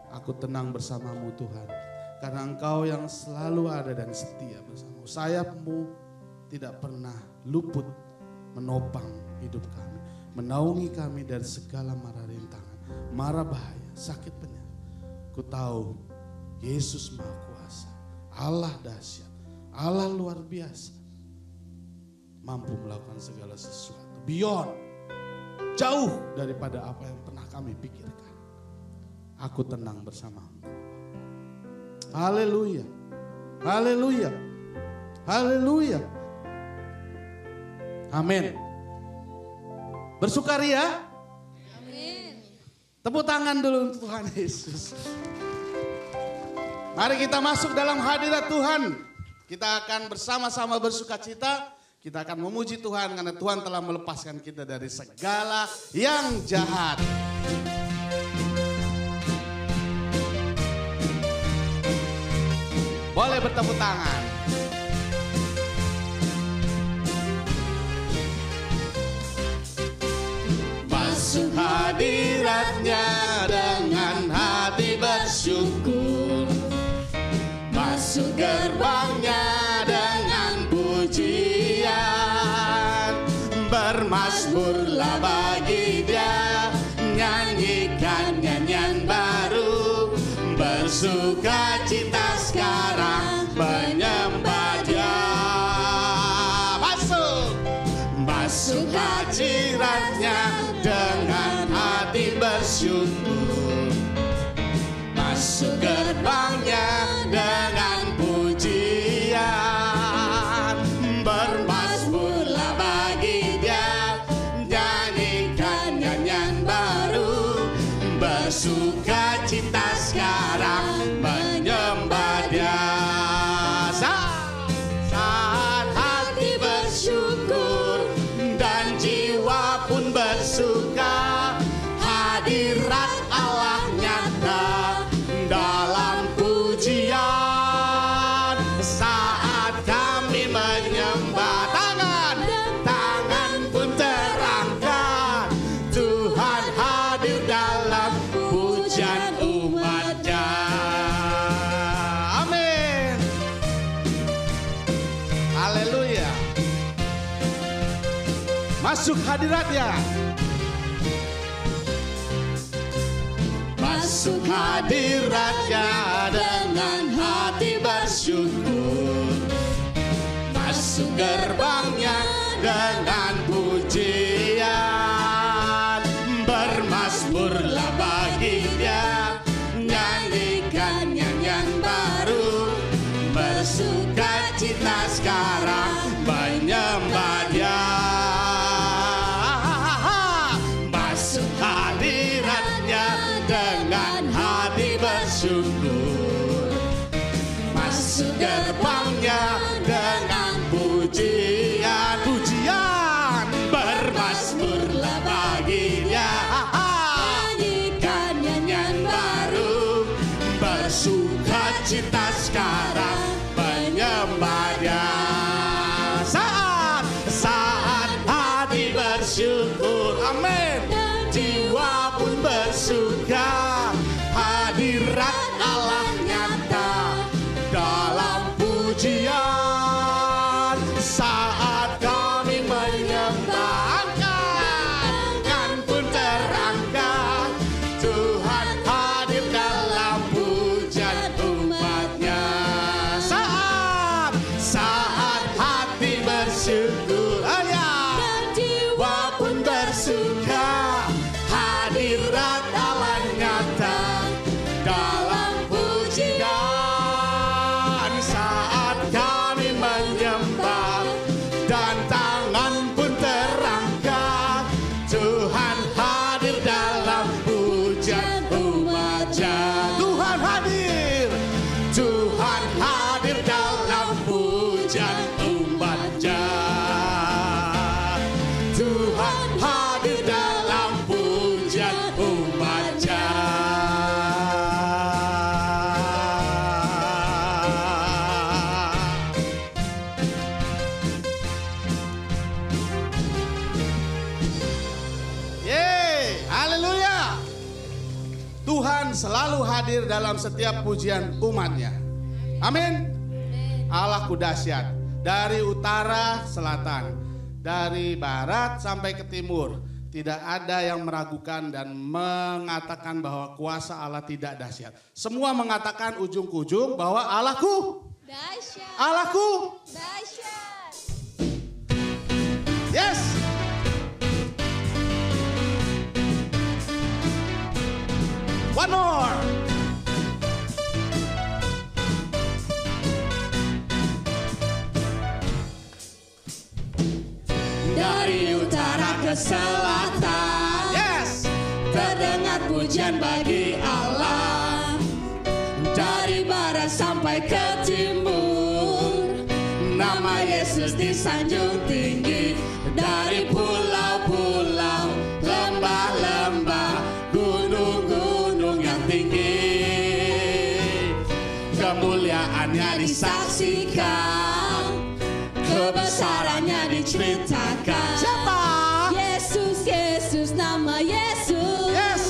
Aku tenang bersamamu Tuhan, karena Engkau yang selalu ada dan setia bersamamu. Sayap-Mu tidak pernah luput menopang hidup kami, menaungi kami dari segala mara rintangan, mara bahaya, sakit penyakit. Ku tahu Yesus Maha Kuasa, Allah dahsyat, Allah luar biasa, mampu melakukan segala sesuatu beyond, jauh daripada apa yang pernah kami pikirkan. Aku tenang bersamamu. Haleluya, haleluya, haleluya. Amin. Bersukaria. Amin. Tepuk tangan dulu untuk Tuhan Yesus. Mari kita masuk dalam hadirat Tuhan. Kita akan bersama-sama bersukacita. Kita akan memuji Tuhan karena Tuhan telah melepaskan kita dari segala yang jahat. Boleh bertepuk tangan. Masuk hadiratnya dengan hati bersyukur. Masuk gerbangnya dengan pujian. Bermazmurlah bagi Dia, nyanyikan nyanyian baru. Bersukacita sekarang menyembah Dia. Masuk hadiratnya dengan hati bersyukur. Masuk gerbangnya dengan pujian. Bermazmurlah bagi Dia, nyanyikan nyanyian baru. Bersukacita sekarang menyembah Dia. Saat hati bersyukur dan jiwa pun bersuka, hadirat Allah nyata dalam pujian. Saat kami menyembah, tangan pun terangkat. Tuhan hadir dalam pujian umat-Nya. Amin. Haleluya. Masuk hadirat-Nya. Masuk hadirat-Nya dengan hati bersyukur. Masuk gerbangnya dengan pujian. Bermazmurlah bagi Dia, nyanyikan nyanyian baru. Bersukacita sekarang menyembah Dia. Masuk hadirat-Nya dengan hati bersyukur. Masuk gerbangnya dengan pujian. Bermazmurlah bagi Dia, nyanyikan nyanyian baru. Bersukacita sekarang menyembah Dia. Saat hati bersyukur, amin, jiwa pun bersuka. Hadirat Allah nyata dalam pujian. Saat kami menyembah, tangan pun terangkat. Tuhan hadir dalam pujian umat-Nya. Saat hati bersyukur, dan jiwa pun bersuka. Hadirat Allah nyata dalam pujian. Saat kami menyembah dan tangan pun terangkat. Tuhan hadir dalam pujian umat-Nya. Tuhan hadir. Tuhan hadir dalam pujian umat-Nya. Tuhan hadir dalam pujian umat-Nya. Tuhan selalu hadir dalam setiap pujian umatnya. Amin. Allahku dahsyat. Dari utara, selatan, dari barat sampai ke timur. Tidak ada yang meragukan dan mengatakan bahwa kuasa Allah tidak dahsyat. Semua mengatakan ujung ke ujung bahwa Allahku dahsyat. Allahku Dahsyat. yes. One more. Dari utara ke selatan, Yes. terdengar pujian bagi Allah. Dari barat sampai ke timur, nama Yesus disanjung tinggi. Dari pulau-pulau, lembah-lembah, gunung-gunung yang tinggi, kemuliaannya disaksikan, kebesarannya diceritakan. Siapa? Yesus, Yesus, nama Yesus. Yes.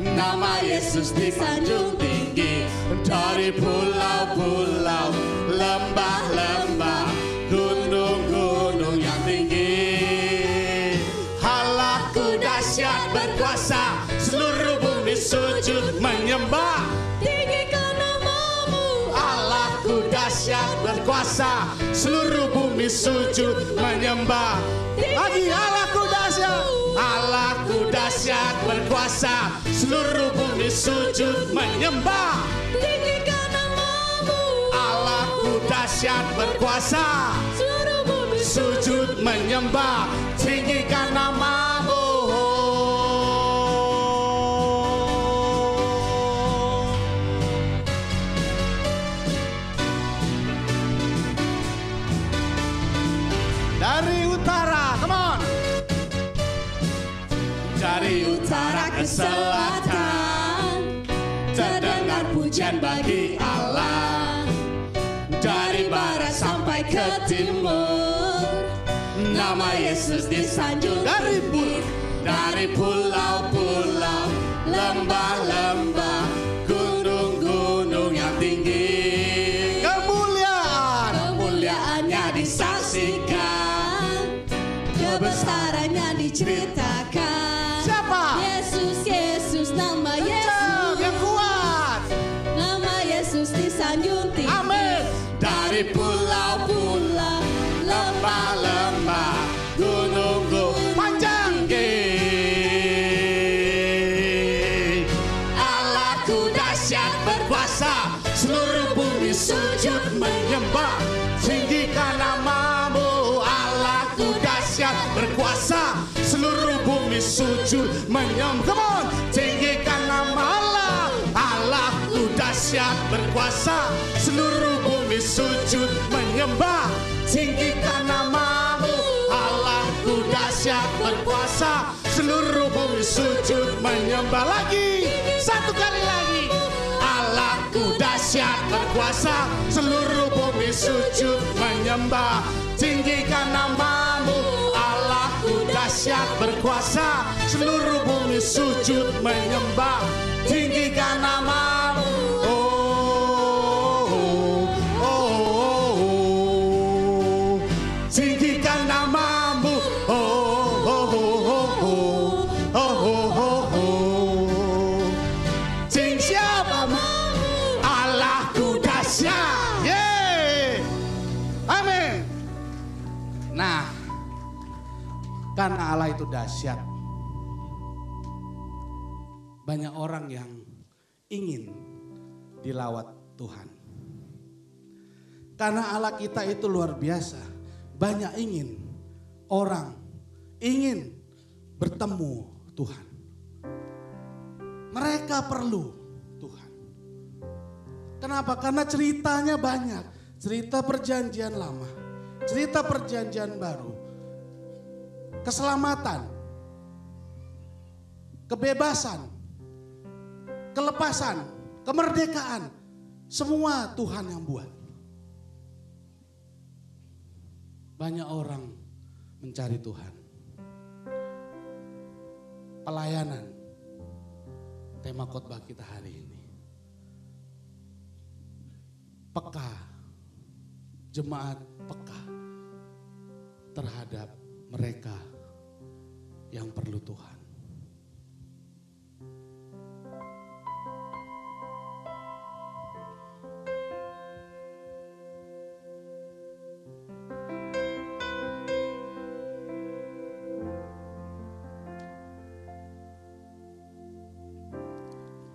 Nama Yesus disanjung tinggi. Dari pulau-pulau, lembah-lembah, gunung-gunung yang tinggi. Allahku dahsyat berkuasa, seluruh bumi sujud menyembah. Tinggikan namamu. Allahku dahsyat berkuasa, seluruh bumi sujud menyembah. Lagi Allahku dahsyat. Allahku dahsyat berkuasa, seluruh bumi sujud menyembah. Tinggikan namamu. Allahku dahsyat berkuasa, Seluruh bumi sujud menyembah. Tinggikan namamu. Dari utara, come on. Dari utara ke selatan, terdengar pujian bagi Allah. Dari barat sampai ke timur, nama Yesus disanjung tinggi. Dari pulau-pulau, lembah-lembah, gunung-gunung yang tinggi, kemuliaannya disaksikan, kebesarannya diceritakan. Siapa? Yesus, Yesus, nama Yesus. yang kuat. Nama Yesus disanjung tinggi. Amin. Dari pulau-pulau, lembah-lembah, gunung-gunung panjang. Allahku dahsyat berkuasa, seluruh bumi sujud menyembah. Tinggikan namamu. Allahku dahsyat berkuasa, seluruh bumi sujud menyembah. Come on. Tinggikan nama Allah. Allahku dahsyat berkuasa, seluruh bumi sujud menyembah. Tinggikan namamu. Allahku dahsyat berkuasa, seluruh bumi sujud menyembah. Lagi, satu kali lagi. Allahku dahsyat berkuasa, seluruh bumi sujud menyembah. Tinggikan namamu. Allahku dahsyat berkuasa, seluruh bumi sujud menyembah. Tinggikan namamu. Tinggikan namamu. Tinggi siapa? Allahku dahsyat. Yeay. Amin. Nah, karena Allah itu dahsyat, banyak orang yang ingin dilawat Tuhan. Karena Allah kita itu luar biasa, banyak orang ingin bertemu Tuhan. Mereka perlu Tuhan. Kenapa? Karena ceritanya banyak. Cerita perjanjian lama, cerita perjanjian baru. Keselamatan, kebebasan, kelepasan, kemerdekaan. Semua Tuhan yang buat. Banyak orang mencari Tuhan. Pelayanan. tema khotbah kita hari ini. Peka, jemaat peka terhadap mereka yang perlu Tuhan.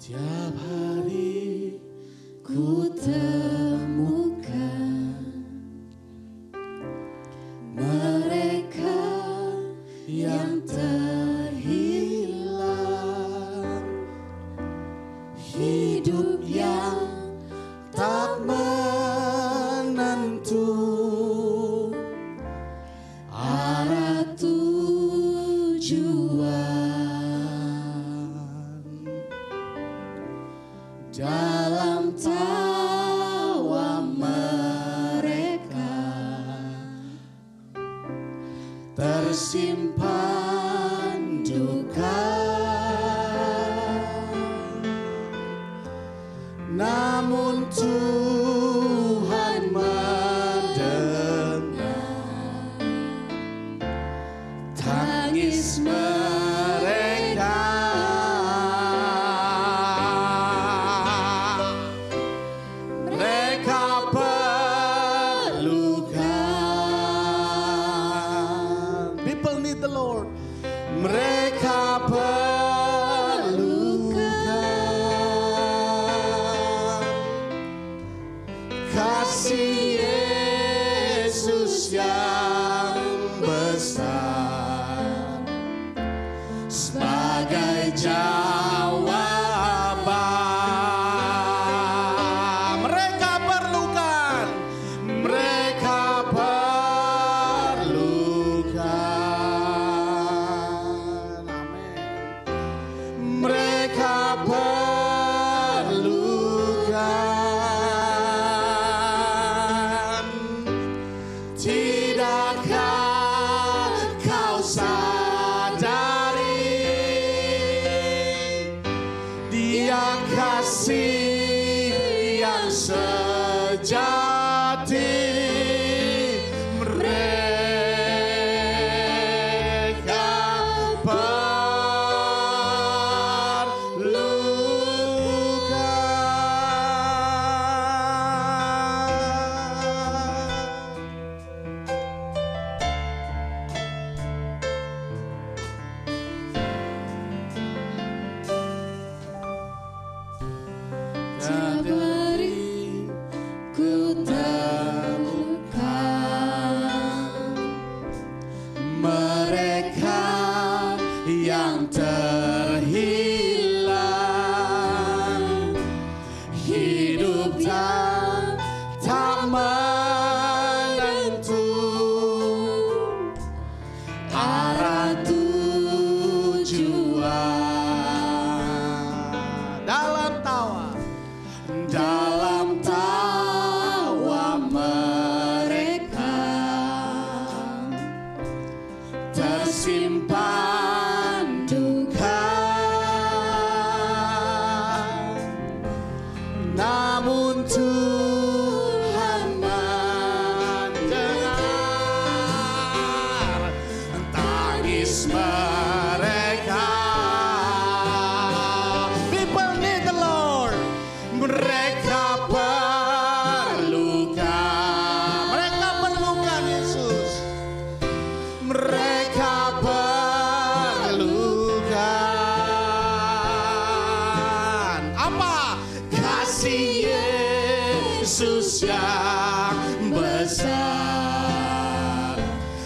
Tiap hari Ku temukan mereka yang terhilang, hidup yang tak menentu, arah tujuan dalam tawa mereka tersimpan duka, namun Tuhan mendengar tangis mereka. Mereka perlukan. People need the Lord. Mereka perlukan kasih Yesus yang besar sebagai jawaban. Mereka perlukan. Mereka perlukan. Amin. Mereka perlukan. Tidakkah kau sadari Dia kasih yang sejati? Mereka Tiap hari ku temukan mereka yang terhilang, hidup yang tak menentu, arah tujuan dalam tawa mereka tersimpan duka, namun Tuhan mendengar tangis mereka. People need the Lord. Mereka perlukan Yesus. Mereka perlukan apa? Kasih Yesus yang besar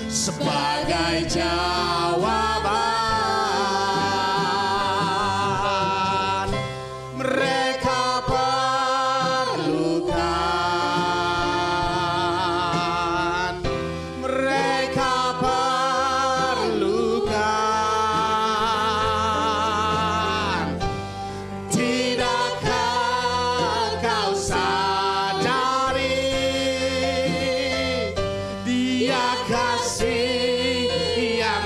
sebagai jawaban. Mereka perlukan. Mereka perlukan. Tidakkah kau sadari Dia kasih yang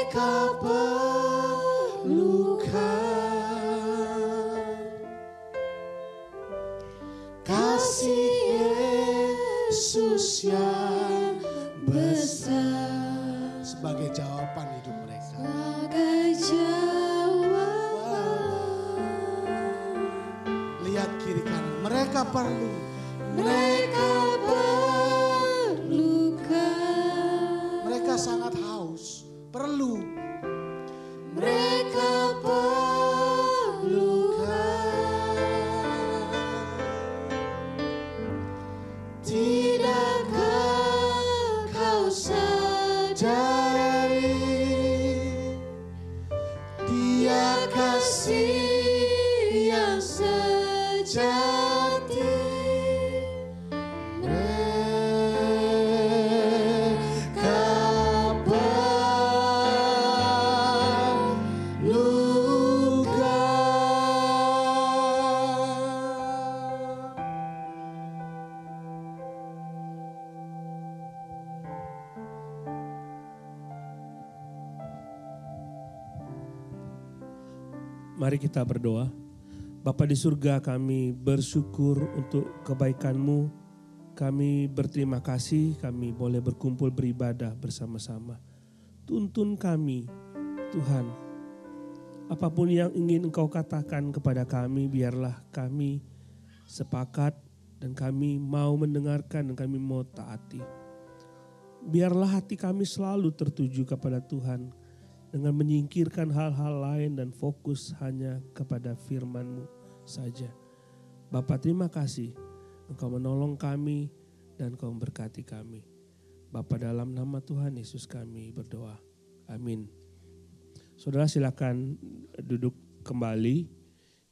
mereka perlukan kasih Yesus yang besar sebagai jawaban hidup mereka. Sebagai jawaban. Lihat kiri kanan, mereka perlu. Mereka perlukan. Mereka sangat haus, perlu. Mereka perlukan. Tidakkah kau sadari Dia kasih yang sejati. Mari kita berdoa. Bapa di surga, kami bersyukur untuk kebaikan-Mu. Kami berterima kasih kami boleh berkumpul beribadah bersama-sama. Tuntun kami Tuhan. Apapun yang ingin Engkau katakan kepada kami, biarlah kami sepakat dan kami mau mendengarkan dan kami mau taati. Biarlah hati kami selalu tertuju kepada Tuhan, dengan menyingkirkan hal-hal lain dan fokus hanya kepada firman-Mu saja. Bapa, terima kasih Engkau menolong kami dan Engkau memberkati kami. Bapa, dalam nama Tuhan Yesus kami berdoa. Amin. Saudara, silakan duduk kembali.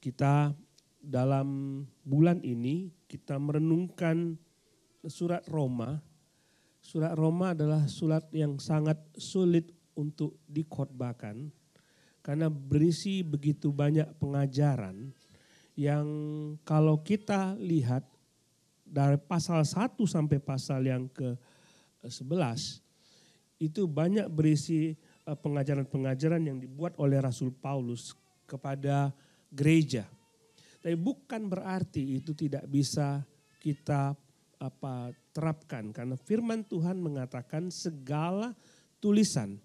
Kita dalam bulan ini kita merenungkan surat Roma. Surat Roma adalah surat yang sangat sulit untuk dikhotbahkan karena berisi begitu banyak pengajaran yang kalau kita lihat dari pasal 1 sampai pasal yang ke-11 itu banyak berisi pengajaran-pengajaran yang dibuat oleh Rasul Paulus kepada gereja. Tapi bukan berarti itu tidak bisa kita terapkan karena firman Tuhan mengatakan segala tulisan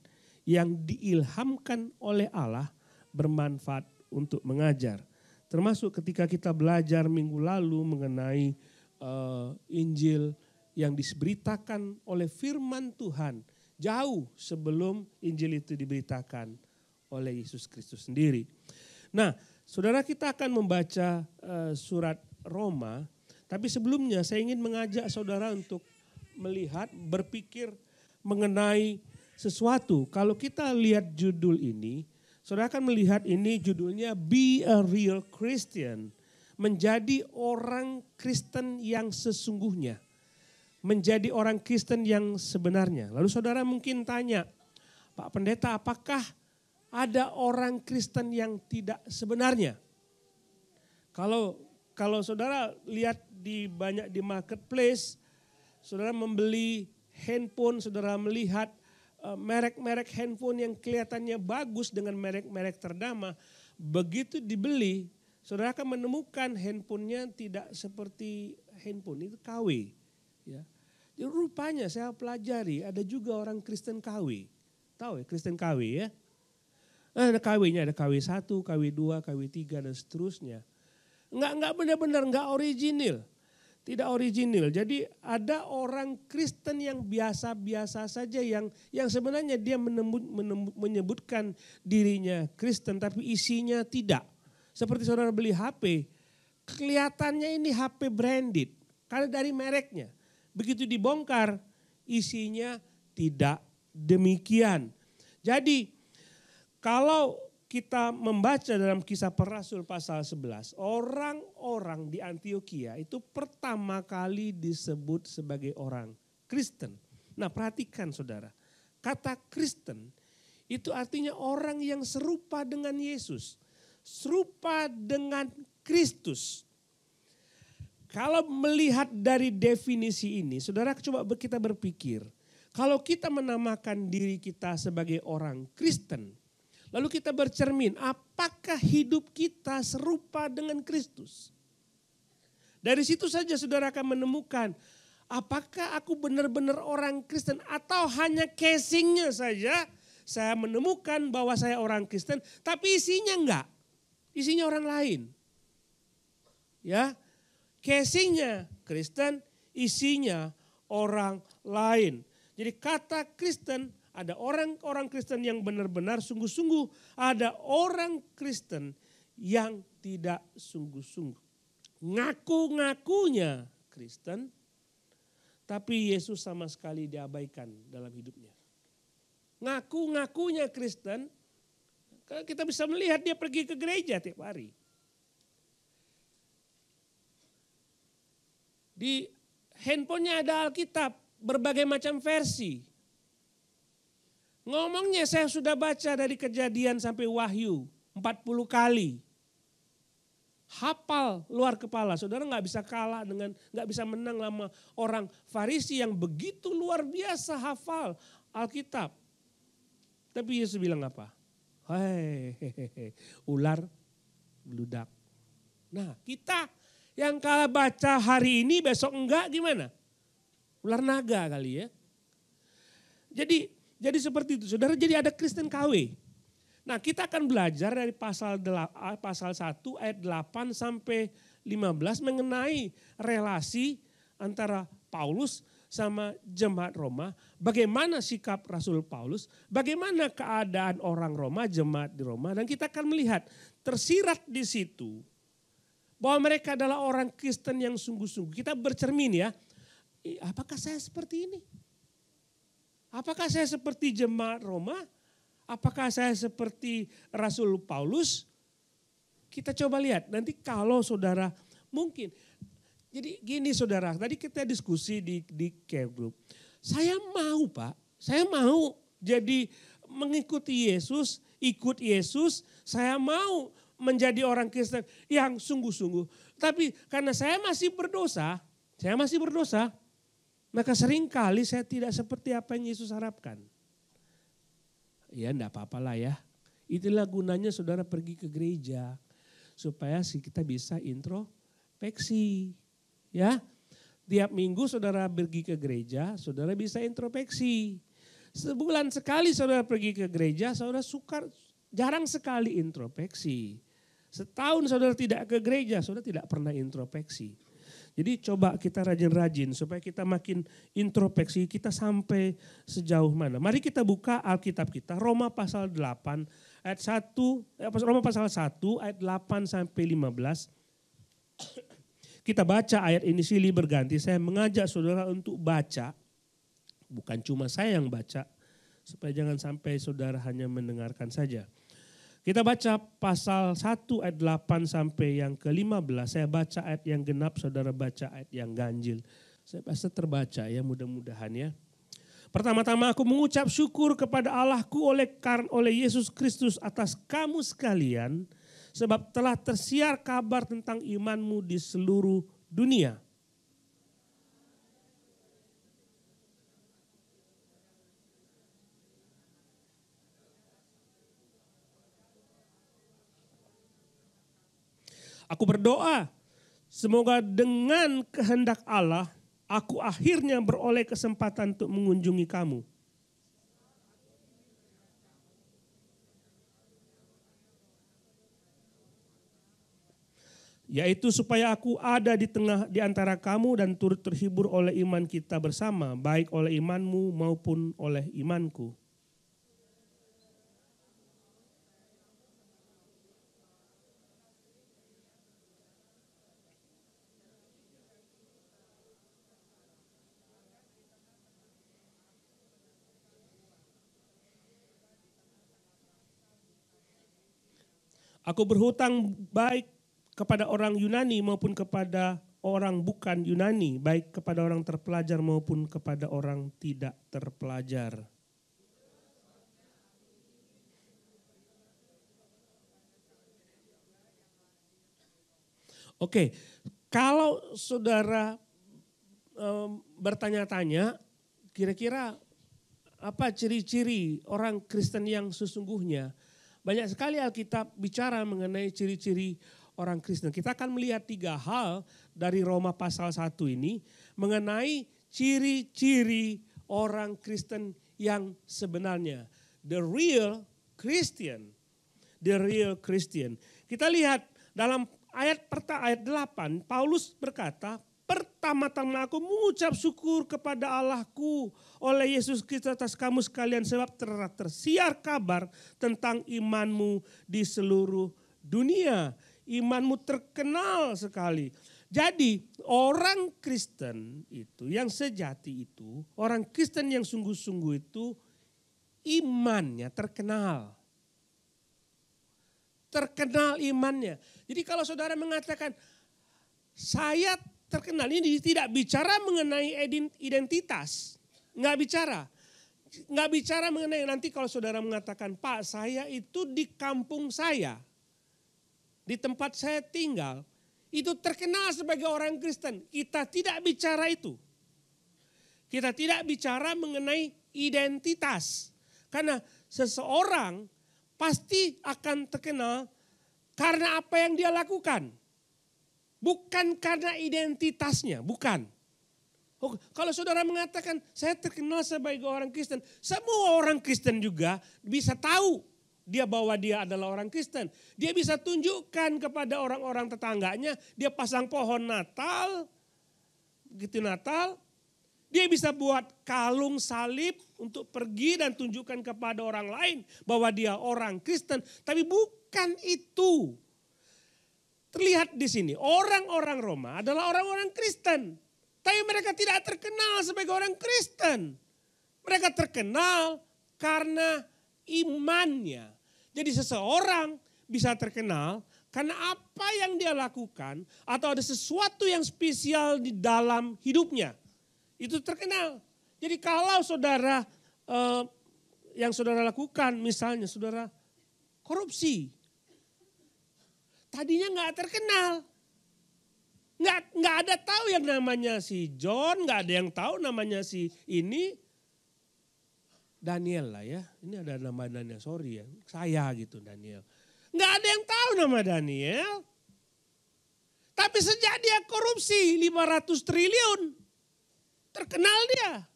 yang diilhamkan oleh Allah bermanfaat untuk mengajar. Termasuk ketika kita belajar minggu lalu mengenai Injil yang diberitakan oleh firman Tuhan jauh sebelum Injil itu diberitakan oleh Yesus Kristus sendiri. Nah, saudara, kita akan membaca surat Roma, tapi sebelumnya saya ingin mengajak saudara untuk melihat, berpikir mengenai sesuatu. Kalau kita lihat judul ini, saudara akan melihat ini judulnya Be a Real Christian. Menjadi orang Kristen yang sesungguhnya. Menjadi orang Kristen yang sebenarnya. Lalu saudara mungkin tanya, Pak Pendeta, apakah ada orang Kristen yang tidak sebenarnya? Kalau saudara lihat banyak di marketplace, saudara membeli handphone, saudara melihat merek-merek handphone yang kelihatannya bagus dengan merek-merek ternama, begitu dibeli, saudara akan menemukan handphonenya tidak seperti handphone itu KW. Ya. Jadi rupanya saya pelajari ada juga orang Kristen KW. Tahu ya Kristen KW ya? Ada KW-nya, ada KW1, KW2, KW3 dan seterusnya. Enggak benar-benar enggak original. Tidak original. Jadi ada orang Kristen yang biasa-biasa saja yang sebenarnya dia menyebutkan dirinya Kristen tapi isinya tidak. Seperti saudara beli HP, kelihatannya ini HP branded karena dari mereknya. Begitu dibongkar isinya tidak demikian. Jadi kalau kita membaca dalam Kisah Para Rasul pasal 11, orang-orang di Antiokhia itu pertama kali disebut sebagai orang Kristen. Nah, perhatikan saudara, kata Kristen itu artinya orang yang serupa dengan Yesus, serupa dengan Kristus. Kalau melihat dari definisi ini, saudara coba kita berpikir, Kalau kita menamakan diri kita sebagai orang Kristen, lalu kita bercermin, apakah hidup kita serupa dengan Kristus? Dari situ saja saudara akan menemukan, apakah aku benar-benar orang Kristen atau hanya casingnya saja saya menemukan bahwa saya orang Kristen, tapi isinya enggak. Isinya orang lain. Ya, casingnya Kristen, isinya orang lain. Jadi kata Kristen, ada orang-orang Kristen yang benar-benar sungguh-sungguh. Ada orang Kristen yang tidak sungguh-sungguh. Ngaku-ngakunya Kristen, tapi Yesus sama sekali diabaikan dalam hidupnya. Ngaku-ngakunya Kristen, kita bisa melihat dia pergi ke gereja tiap hari. Di handphonenya ada Alkitab, berbagai macam versi. Ngomongnya saya sudah baca dari Kejadian sampai Wahyu 40 kali. Hafal luar kepala, saudara nggak bisa kalah dengan, nggak bisa menang sama orang Farisi yang begitu luar biasa hafal Alkitab. Tapi Yesus bilang apa? Hei, ular beludak. Nah kita yang kalau baca hari ini besok enggak gimana? Ular naga kali ya. Jadi seperti itu. Saudara, jadi ada Kristen KW. Nah, kita akan belajar dari pasal 1 ayat 8 sampai 15 mengenai relasi antara Paulus sama jemaat Roma, bagaimana sikap Rasul Paulus, bagaimana keadaan orang Roma, jemaat di Roma, dan kita akan melihat tersirat di situ bahwa mereka adalah orang Kristen yang sungguh-sungguh. Kita bercermin ya, apakah saya seperti ini? Apakah saya seperti jemaat Roma? Apakah saya seperti Rasul Paulus? Kita coba lihat nanti kalau saudara mungkin. Jadi gini saudara, tadi kita diskusi di care group. Saya mau Pak, saya mau jadi mengikuti Yesus, ikut Yesus. Saya mau menjadi orang Kristen yang sungguh-sungguh. Tapi karena saya masih berdosa, maka seringkali saya tidak seperti apa yang Yesus harapkan. Ya enggak apa-apa lah ya. Itulah gunanya saudara pergi ke gereja. Supaya kita bisa introspeksi. Ya, tiap minggu saudara pergi ke gereja, saudara bisa introspeksi. Sebulan sekali saudara pergi ke gereja, saudara jarang sekali introspeksi. Setahun saudara tidak ke gereja, saudara tidak pernah introspeksi. Jadi coba kita rajin-rajin supaya kita makin introspeksi, kita sampai sejauh mana. Mari kita buka Alkitab kita, Roma pasal 8 ayat 1, Roma pasal 1 ayat 8 sampai 15. Kita baca ayat ini silih berganti, saya mengajak saudara untuk baca, bukan cuma saya yang baca, supaya jangan sampai saudara hanya mendengarkan saja. Kita baca pasal 1 ayat 8 sampai yang ke-15. Saya baca ayat yang genap, saudara baca ayat yang ganjil. Saya pasti terbaca ya, mudah-mudahan ya. Pertama-tama aku mengucap syukur kepada Allahku oleh Yesus Kristus atas kamu sekalian. Sebab telah tersiar kabar tentang imanmu di seluruh dunia. Aku berdoa, semoga dengan kehendak Allah, aku akhirnya beroleh kesempatan untuk mengunjungi kamu. Yaitu supaya aku ada di antara kamu dan turut terhibur oleh iman kita bersama, baik oleh imanmu maupun oleh imanku. Aku berhutang baik kepada orang Yunani maupun kepada orang bukan Yunani, baik kepada orang terpelajar maupun kepada orang tidak terpelajar. Oke, kalau saudara bertanya-tanya, kira-kira apa ciri-ciri orang Kristen yang sesungguhnya. Banyak sekali Alkitab bicara mengenai ciri-ciri orang Kristen. Kita akan melihat 3 hal dari Roma pasal 1 ini mengenai ciri-ciri orang Kristen yang sebenarnya. The real Christian. The real Christian. Kita lihat dalam ayat 8, Paulus berkata, pertama-tama aku mengucap syukur kepada Allahku oleh Yesus Kristus atas kamu sekalian sebab telah tersiar kabar tentang imanmu di seluruh dunia. Imanmu terkenal sekali. Jadi orang Kristen itu yang sejati itu, orang Kristen yang sungguh-sungguh itu imannya terkenal. Terkenal imannya. Jadi kalau saudara mengatakan saya terkenal, ini tidak bicara mengenai identitas. Enggak bicara. Enggak bicara mengenai nanti kalau saudara mengatakan, Pak saya itu di kampung saya. Di tempat saya tinggal. Itu terkenal sebagai orang Kristen. Kita tidak bicara itu. Kita tidak bicara mengenai identitas. Karena seseorang pasti akan terkenal karena apa yang dia lakukan. Bukan karena identitasnya, bukan. Oh, kalau saudara mengatakan saya terkenal sebagai orang Kristen, semua orang Kristen juga bisa tahu dia bahwa dia adalah orang Kristen. Dia bisa tunjukkan kepada orang-orang tetangganya, dia pasang pohon Natal, begitu Natal. Dia bisa buat kalung salib untuk pergi dan tunjukkan kepada orang lain bahwa dia orang Kristen. Tapi bukan itu. Terlihat di sini, orang-orang Roma adalah orang-orang Kristen. Tapi mereka tidak terkenal sebagai orang Kristen. Mereka terkenal karena imannya. Jadi seseorang bisa terkenal karena apa yang dia lakukan atau ada sesuatu yang spesial di dalam hidupnya. Itu terkenal. Jadi kalau saudara, yang saudara lakukan misalnya saudara korupsi. Tadinya nggak terkenal. Nggak ada tahu yang namanya si John, nggak ada yang tahu namanya si ini. Daniel lah ya, ini ada nama Daniel, sorry ya, saya gitu Daniel. Nggak ada yang tahu nama Daniel. Tapi sejak dia korupsi 500 triliun, terkenal dia.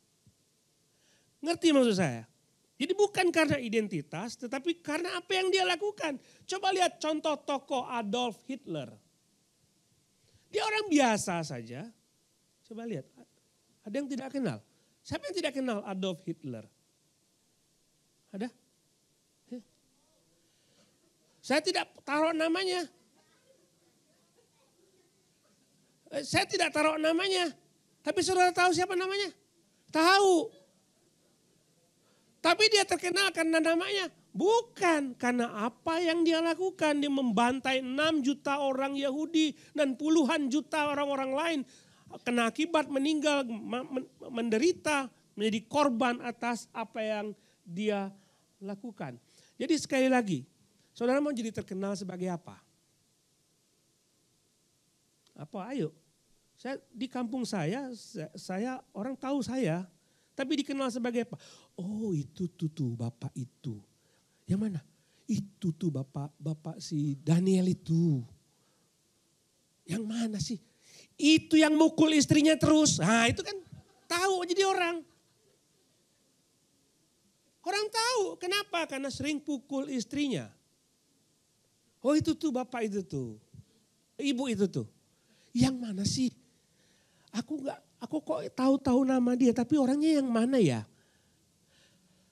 Ngerti maksud saya? Jadi bukan karena identitas, tetapi karena apa yang dia lakukan. Coba lihat contoh tokoh Adolf Hitler. Dia orang biasa saja. Coba lihat, ada yang tidak kenal. Siapa yang tidak kenal Adolf Hitler? Ada? Saya tidak taruh namanya. Saya tidak taruh namanya. Tapi saudara tahu siapa namanya? Tahu. Tapi dia terkenal karena namanya. Bukan karena apa yang dia lakukan. Dia membantai 6 juta orang Yahudi dan puluhan juta orang-orang lain. Kena akibat meninggal, menderita, menjadi korban atas apa yang dia lakukan. Jadi sekali lagi, saudara mau jadi terkenal sebagai apa? Apa? Ayo. Di kampung saya orang tahu saya. Tapi dikenal sebagai apa? Oh itu tuh bapak itu. Yang mana? Itu tuh bapak si Daniel itu. Yang mana sih? Itu yang mukul istrinya terus. Nah itu kan tahu jadi orang. Orang tahu. Kenapa? Karena sering pukul istrinya. Oh itu tuh bapak itu tuh. Ibu itu tuh. Yang mana sih? Aku kok tahu nama dia, tapi orangnya yang mana ya?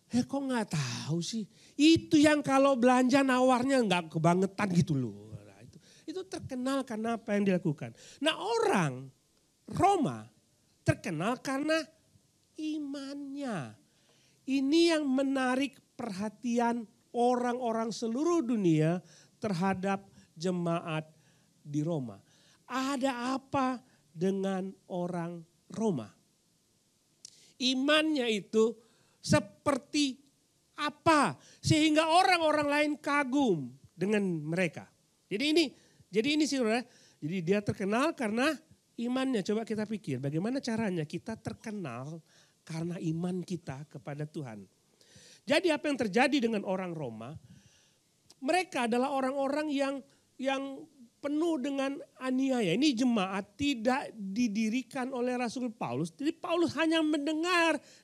Kok nggak tahu sih? Itu yang kalau belanja nawarnya nggak kebangetan gitu loh. Nah, itu terkenal karena apa yang dilakukan. Nah orang Roma terkenal karena imannya. Ini yang menarik perhatian orang-orang seluruh dunia terhadap jemaat di Roma. Ada apa dengan orang Roma? Imannya itu seperti apa sehingga orang-orang lain kagum dengan mereka. Jadi ini sih saudara. Jadi dia terkenal karena imannya. Coba kita pikir bagaimana caranya kita terkenal karena iman kita kepada Tuhan. Jadi apa yang terjadi dengan orang Roma? Mereka adalah orang-orang yang penuh dengan aniaya. Ini jemaat tidak didirikan oleh Rasul Paulus. Jadi Paulus hanya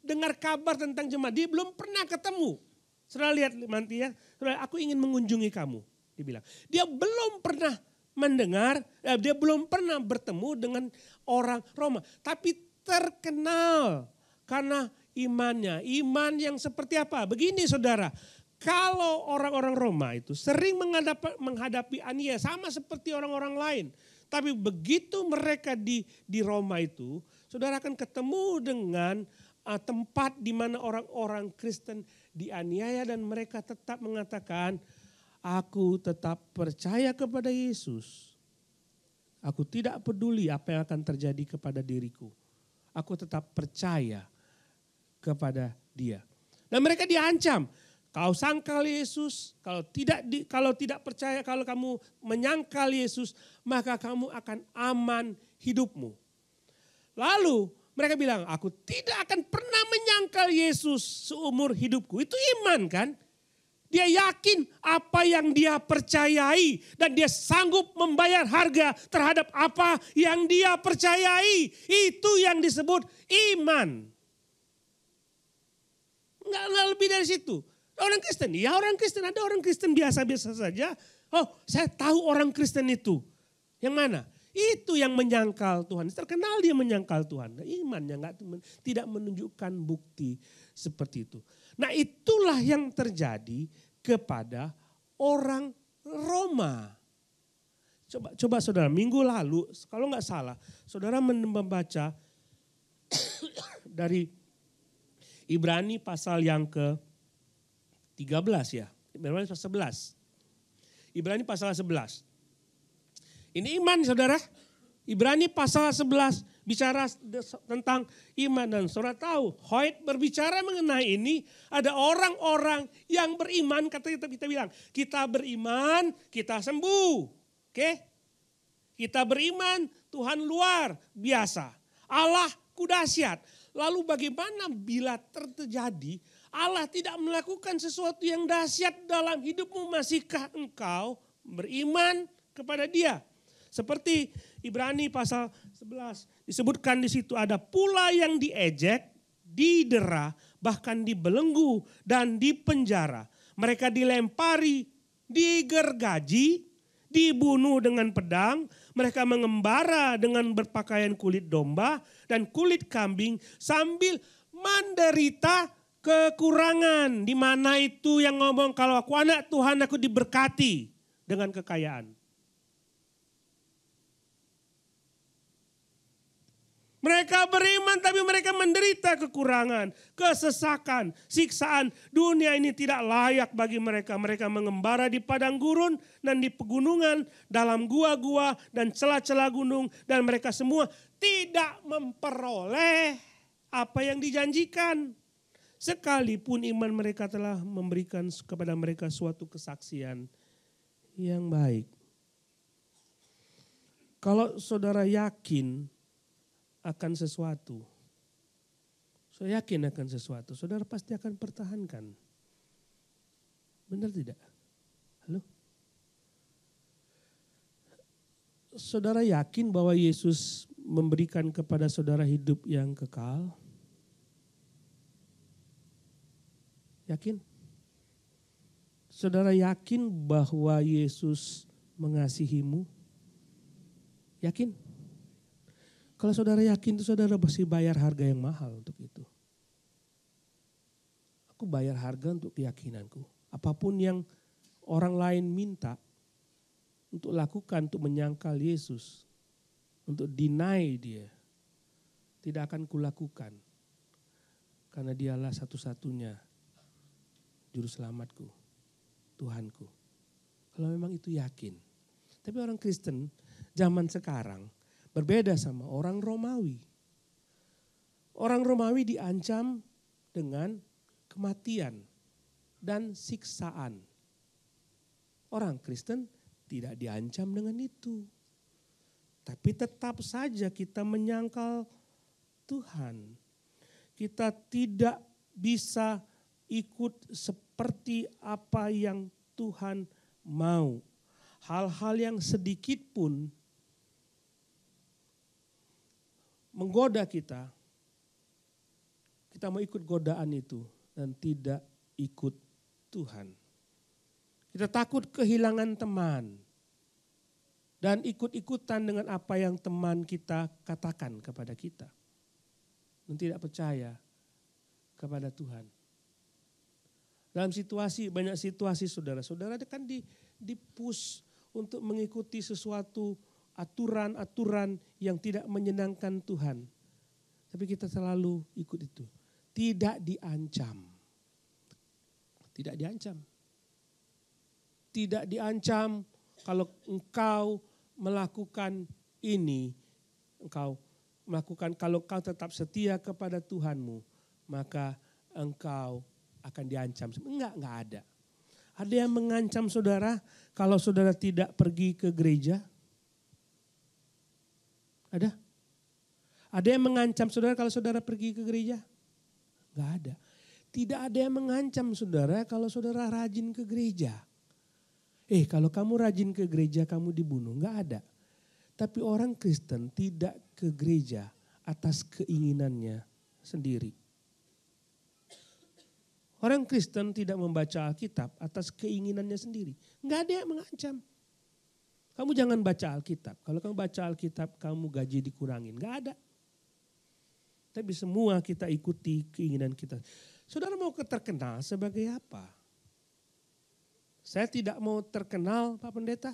dengar kabar tentang jemaat. Dia belum pernah ketemu. Saudara lihat nanti ya, saudara, aku ingin mengunjungi kamu. Dibilang. Dia belum pernah mendengar, dia belum pernah bertemu dengan orang Roma. Tapi terkenal karena imannya. Iman yang seperti apa? Begini saudara. Kalau orang-orang Roma itu sering menghadapi aniaya sama seperti orang-orang lain. Tapi begitu mereka di Roma itu, saudara akan ketemu dengan tempat di mana orang-orang Kristen dianiaya dan mereka tetap mengatakan, aku tetap percaya kepada Yesus. Aku tidak peduli apa yang akan terjadi kepada diriku. Aku tetap percaya kepada Dia. Dan mereka diancam. Kau sangkal Yesus, kalau tidak percaya, kalau kamu menyangkal Yesus, maka kamu akan aman hidupmu. Lalu mereka bilang, aku tidak akan pernah menyangkal Yesus seumur hidupku. Itu iman kan? Dia yakin apa yang dia percayai dan dia sanggup membayar harga terhadap apa yang dia percayai. Itu yang disebut iman. Enggak lebih dari situ. Orang Kristen, ya orang Kristen, ada orang Kristen biasa-biasa saja. Oh, saya tahu orang Kristen itu. Yang mana? Itu yang menyangkal Tuhan. Terkenal dia menyangkal Tuhan. Imannya tidak menunjukkan bukti seperti itu. Nah, itulah yang terjadi kepada orang Roma. Coba saudara, minggu lalu, kalau nggak salah, saudara membaca dari Ibrani pasal yang ke-13 ya. Ibrani pasal 11. Ibrani pasal 11. Ini iman saudara. Ibrani pasal 11 bicara tentang iman. Dan saudara tahu, Hoyt berbicara mengenai ini. Ada orang-orang yang beriman, kata kita bilang. Kita beriman, kita sembuh. Oke? Kita beriman, Tuhan luar biasa. Allah dahsyat. Lalu bagaimana bila terjadi Allah tidak melakukan sesuatu yang dahsyat dalam hidupmu, masihkah engkau beriman kepada Dia? Seperti Ibrani pasal 11 disebutkan di situ, ada pula yang diejek, didera, bahkan dibelenggu dan dipenjara. Mereka dilempari, digergaji, dibunuh dengan pedang, mereka mengembara dengan berpakaian kulit domba dan kulit kambing sambil menderita kekurangan. Di mana itu yang ngomong kalau aku anak Tuhan aku diberkati dengan kekayaan. Mereka beriman tapi mereka menderita kekurangan, kesesakan, siksaan. Dunia ini tidak layak bagi mereka. Mereka mengembara di padang gurun dan di pegunungan, dalam gua-gua dan celah-celah gunung. Dan mereka semua tidak memperoleh apa yang dijanjikan. Sekalipun iman mereka telah memberikan kepada mereka suatu kesaksian yang baik. Kalau saudara yakin akan sesuatu, saya yakin akan sesuatu, saudara pasti akan pertahankan. Benar tidak? Halo? Saudara yakin bahwa Yesus memberikan kepada saudara hidup yang kekal? Yakin? Saudara yakin bahwa Yesus mengasihimu? Yakin? Kalau saudara yakin itu saudara pasti bayar harga yang mahal untuk itu. Aku bayar harga untuk keyakinanku. Apapun yang orang lain minta untuk lakukan, untuk menyangkal Yesus, untuk deny Dia, tidak akan kulakukan. Karena Dialah satu-satunya juru selamatku, Tuhanku. Kalau memang itu yakin. Tapi orang Kristen zaman sekarang berbeda sama orang Romawi. Orang Romawi diancam dengan kematian dan siksaan. Orang Kristen tidak diancam dengan itu. Tapi tetap saja kita menyangkal Tuhan. kita tidak bisa ikut seperti apa yang Tuhan mau. Hal-hal yang sedikit pun menggoda kita mau ikut godaan itu dan tidak ikut Tuhan. Kita takut kehilangan teman dan ikut-ikutan dengan apa yang teman kita katakan kepada kita. Dan tidak percaya kepada Tuhan. Dalam banyak situasi saudara-saudara kan di-push untuk mengikuti sesuatu aturan-aturan yang tidak menyenangkan Tuhan. Tapi kita selalu ikut itu. Tidak diancam. Tidak diancam. Tidak diancam kalau engkau melakukan ini. Kalau kau tetap setia kepada Tuhanmu, maka engkau akan diancam. Enggak ada. Ada yang mengancam saudara kalau saudara tidak pergi ke gereja? Ada? Ada yang mengancam saudara kalau saudara pergi ke gereja? Enggak ada. Tidak ada yang mengancam saudara kalau saudara rajin ke gereja. Kalau kamu rajin ke gereja kamu dibunuh. Enggak ada. Tapi orang Kristen tidak ke gereja atas keinginannya sendiri. Orang Kristen tidak membaca Alkitab atas keinginannya sendiri. Enggak ada yang mengancam. Kamu jangan baca Alkitab. Kalau kamu baca Alkitab kamu gaji dikurangin. Enggak ada. Tapi semua kita ikuti keinginan kita. Saudara mau terkenal sebagai apa? Saya tidak mau terkenal Pak Pendeta.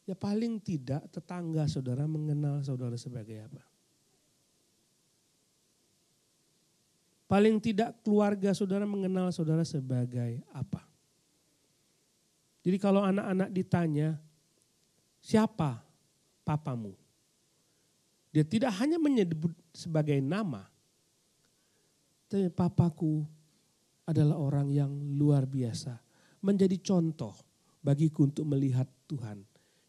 Ya paling tidak tetangga saudara mengenal saudara sebagai apa. Paling tidak keluarga saudara mengenal saudara sebagai apa. Jadi kalau anak-anak ditanya, siapa papamu? Dia tidak hanya menyebut sebagai nama. Tapi papaku adalah orang yang luar biasa. Menjadi contoh bagiku untuk melihat Tuhan.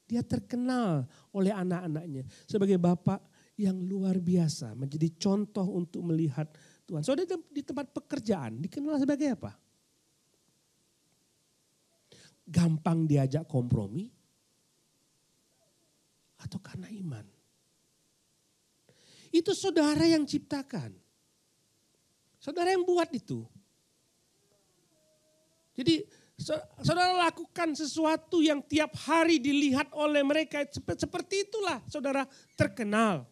Dia terkenal oleh anak-anaknya sebagai bapak yang luar biasa. Menjadi contoh untuk melihat Tuhan. Saudara di tempat pekerjaan dikenal sebagai apa? Gampang diajak kompromi? Atau karena iman? Itu saudara yang ciptakan. Saudara yang buat itu. Jadi saudara lakukan sesuatu yang tiap hari dilihat oleh mereka. Seperti itulah saudara terkenal.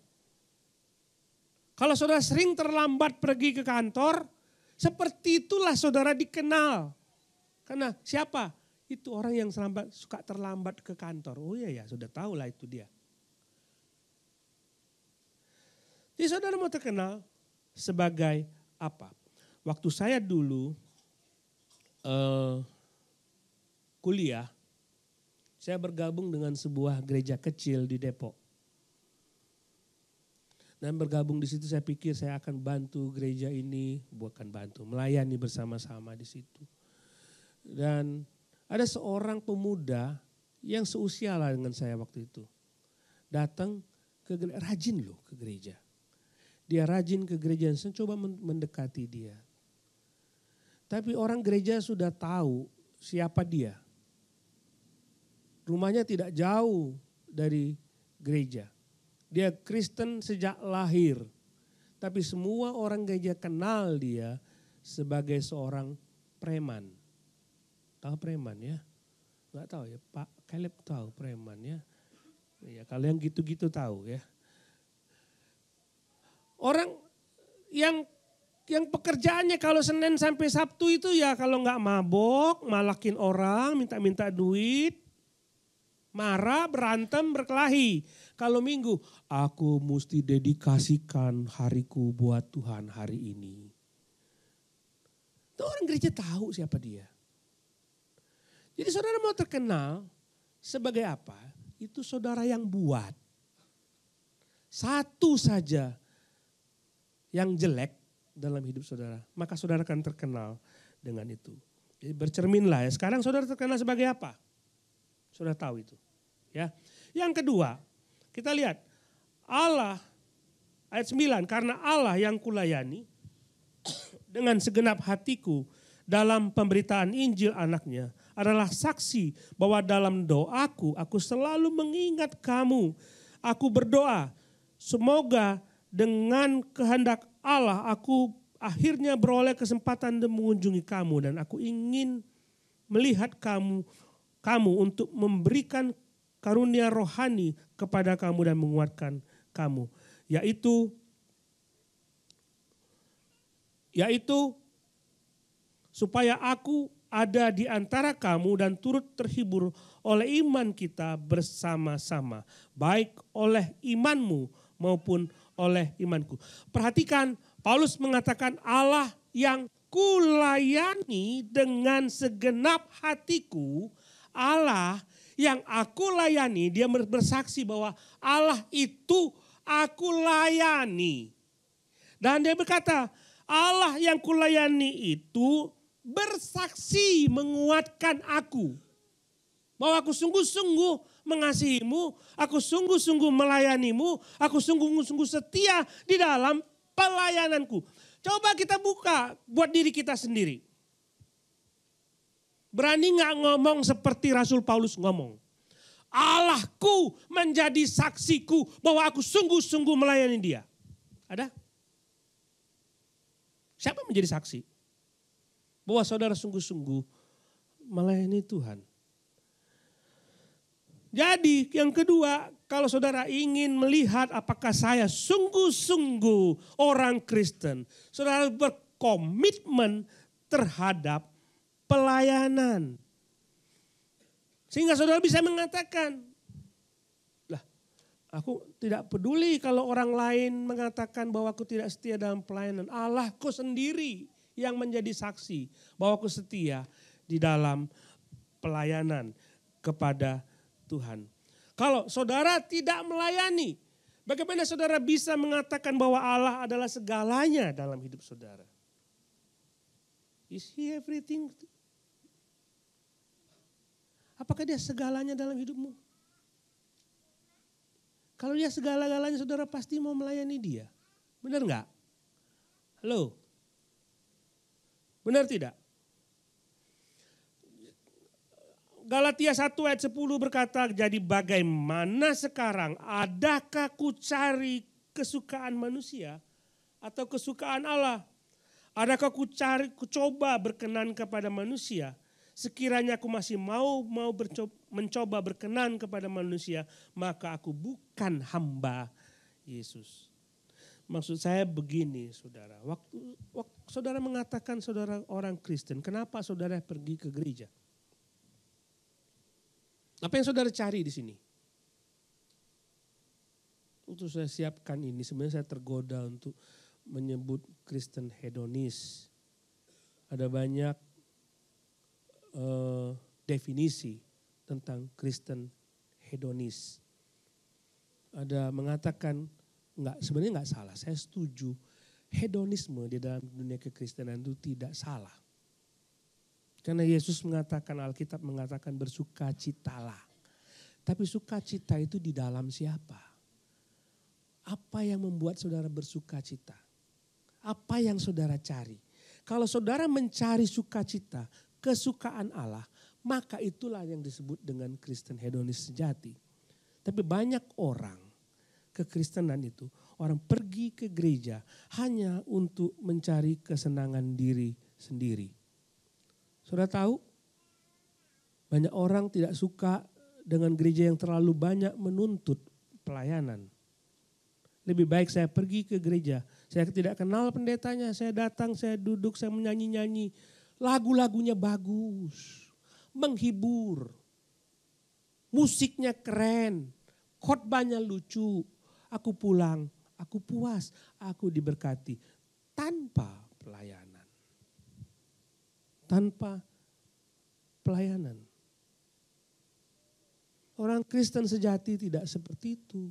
Kalau saudara sering terlambat pergi ke kantor, seperti itulah saudara dikenal. Karena siapa? Itu orang yang suka terlambat ke kantor. Oh iya ya, sudah tahu lah itu dia. Jadi saudara mau terkenal sebagai apa? Waktu saya dulu kuliah, saya bergabung dengan sebuah gereja kecil di Depok. Dan bergabung di situ saya pikir saya akan bantu gereja ini, bukan bantu, melayani bersama-sama di situ. Dan ada seorang pemuda yang seusia lah dengan saya waktu itu. Datang ke gereja, rajin loh ke gereja. Dia rajin ke gereja, saya coba mendekati dia. Tapi orang gereja sudah tahu siapa dia. Rumahnya tidak jauh dari gereja. Dia Kristen sejak lahir. Tapi semua orang gereja kenal dia sebagai seorang preman. Tahu preman ya? Enggak tahu ya, Pak Caleb tahu preman ya. Ya kalau yang gitu-gitu tahu ya. Orang yang pekerjaannya kalau Senin sampai Sabtu itu ya kalau enggak mabok, malakin orang, minta-minta duit, marah, berantem, berkelahi. Kalau Minggu, aku mesti dedikasikan hariku buat Tuhan hari ini. Itu orang gereja tahu siapa dia. Jadi saudara mau terkenal sebagai apa? Itu saudara yang buat. Satu saja yang jelek dalam hidup saudara, maka saudara akan terkenal dengan itu. Jadi bercerminlah ya. Sekarang saudara terkenal sebagai apa? Saudara tahu itu. Ya. Yang kedua, kita lihat Allah Ayat 9, karena Allah yang kulayani dengan segenap hatiku dalam pemberitaan Injil anaknya adalah saksi bahwa dalam doaku aku selalu mengingat kamu. Aku berdoa semoga dengan kehendak Allah aku akhirnya beroleh kesempatan dan mengunjungi kamu, dan aku ingin melihat kamu untuk memberikan karunia rohani kepada kamu dan menguatkan kamu, yaitu supaya aku ada di antara kamu dan turut terhibur oleh iman kita bersama-sama, baik oleh imanmu maupun oleh imanku. Perhatikan, Paulus mengatakan Allah yang kulayani dengan segenap hatiku, Allah yang aku layani, dia bersaksi bahwa Allah itu aku layani. Dan dia berkata, Allah yang kulayani itu bersaksi menguatkan aku. Bahwa aku sungguh-sungguh mengasihimu, aku sungguh-sungguh melayanimu, aku sungguh-sungguh setia di dalam pelayananku. Coba kita buka buat diri kita sendiri. Berani gak ngomong seperti Rasul Paulus ngomong? Allahku menjadi saksiku bahwa aku sungguh-sungguh melayani dia. Ada? Siapa yang menjadi saksi? Bahwa saudara sungguh-sungguh melayani Tuhan. Jadi yang kedua, kalau saudara ingin melihat apakah saya sungguh-sungguh orang Kristen, saudara berkomitmen terhadap pelayanan. Sehingga saudara bisa mengatakan, lah aku tidak peduli kalau orang lain mengatakan bahwa aku tidak setia dalam pelayanan. Allahku sendiri yang menjadi saksi bahwa aku setia di dalam pelayanan kepada Tuhan. Kalau saudara tidak melayani, bagaimana saudara bisa mengatakan bahwa Allah adalah segalanya dalam hidup saudara? Is he everything? Apakah dia segalanya dalam hidupmu? Kalau dia segala-galanya, saudara pasti mau melayani dia. Benar enggak? Halo? Benar tidak? Galatia 1 ayat 10 berkata, jadi bagaimana sekarang, adakah ku cari kesukaan manusia atau kesukaan Allah? Adakah ku coba berkenan kepada manusia? Sekiranya aku masih mau mencoba berkenan kepada manusia, maka aku bukan hamba Yesus. Maksud saya begini, saudara. Waktu saudara mengatakan saudara orang Kristen, kenapa saudara pergi ke gereja? Apa yang saudara cari di sini? Untuk saya siapkan ini, sebenarnya saya tergoda untuk menyebut Kristen hedonis. Ada banyak definisi tentang Kristen hedonis. Ada mengatakan, sebenarnya enggak salah, saya setuju. Hedonisme di dalam dunia kekristenan itu tidak salah. Karena Yesus mengatakan, Alkitab mengatakan bersukacitalah. Tapi sukacita itu di dalam siapa? Apa yang membuat saudara bersukacita? Apa yang saudara cari? Kalau saudara mencari sukacita, kesukaan Allah, maka itulah yang disebut dengan Kristen hedonis sejati. Tapi banyak orang kekristenan itu, orang pergi ke gereja hanya untuk mencari kesenangan diri sendiri. Saudara tahu, banyak orang tidak suka dengan gereja yang terlalu banyak menuntut pelayanan. Lebih baik saya pergi ke gereja, saya tidak kenal pendetanya, saya datang, saya duduk, saya menyanyi-nyanyi. Lagu-lagunya bagus, menghibur, musiknya keren, khotbahnya lucu. Aku pulang, aku puas, aku diberkati tanpa pelayanan. Tanpa pelayanan. Orang Kristen sejati tidak seperti itu.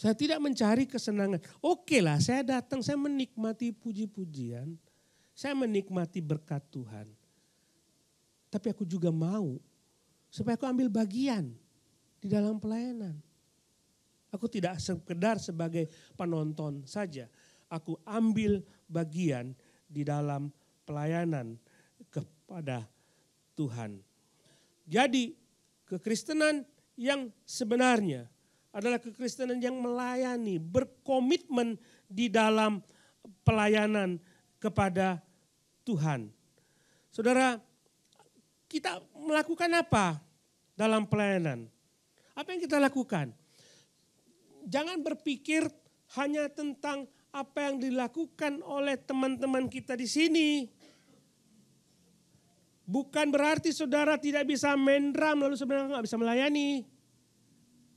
Saya tidak mencari kesenangan. Oke lah, saya datang, saya menikmati puji-pujian. Saya menikmati berkat Tuhan. Tapi aku juga mau supaya aku ambil bagian di dalam pelayanan. Aku tidak sekedar sebagai penonton saja. Aku ambil bagian di dalam pelayanan kepada Tuhan. Jadi kekristenan yang sebenarnya adalah kekristenan yang melayani, berkomitmen di dalam pelayanan kepada Tuhan. Saudara, kita melakukan apa dalam pelayanan? Apa yang kita lakukan? Jangan berpikir hanya tentang apa yang dilakukan oleh teman-teman kita di sini. Bukan berarti saudara tidak bisa main drum lalu sebenarnya nggak bisa melayani.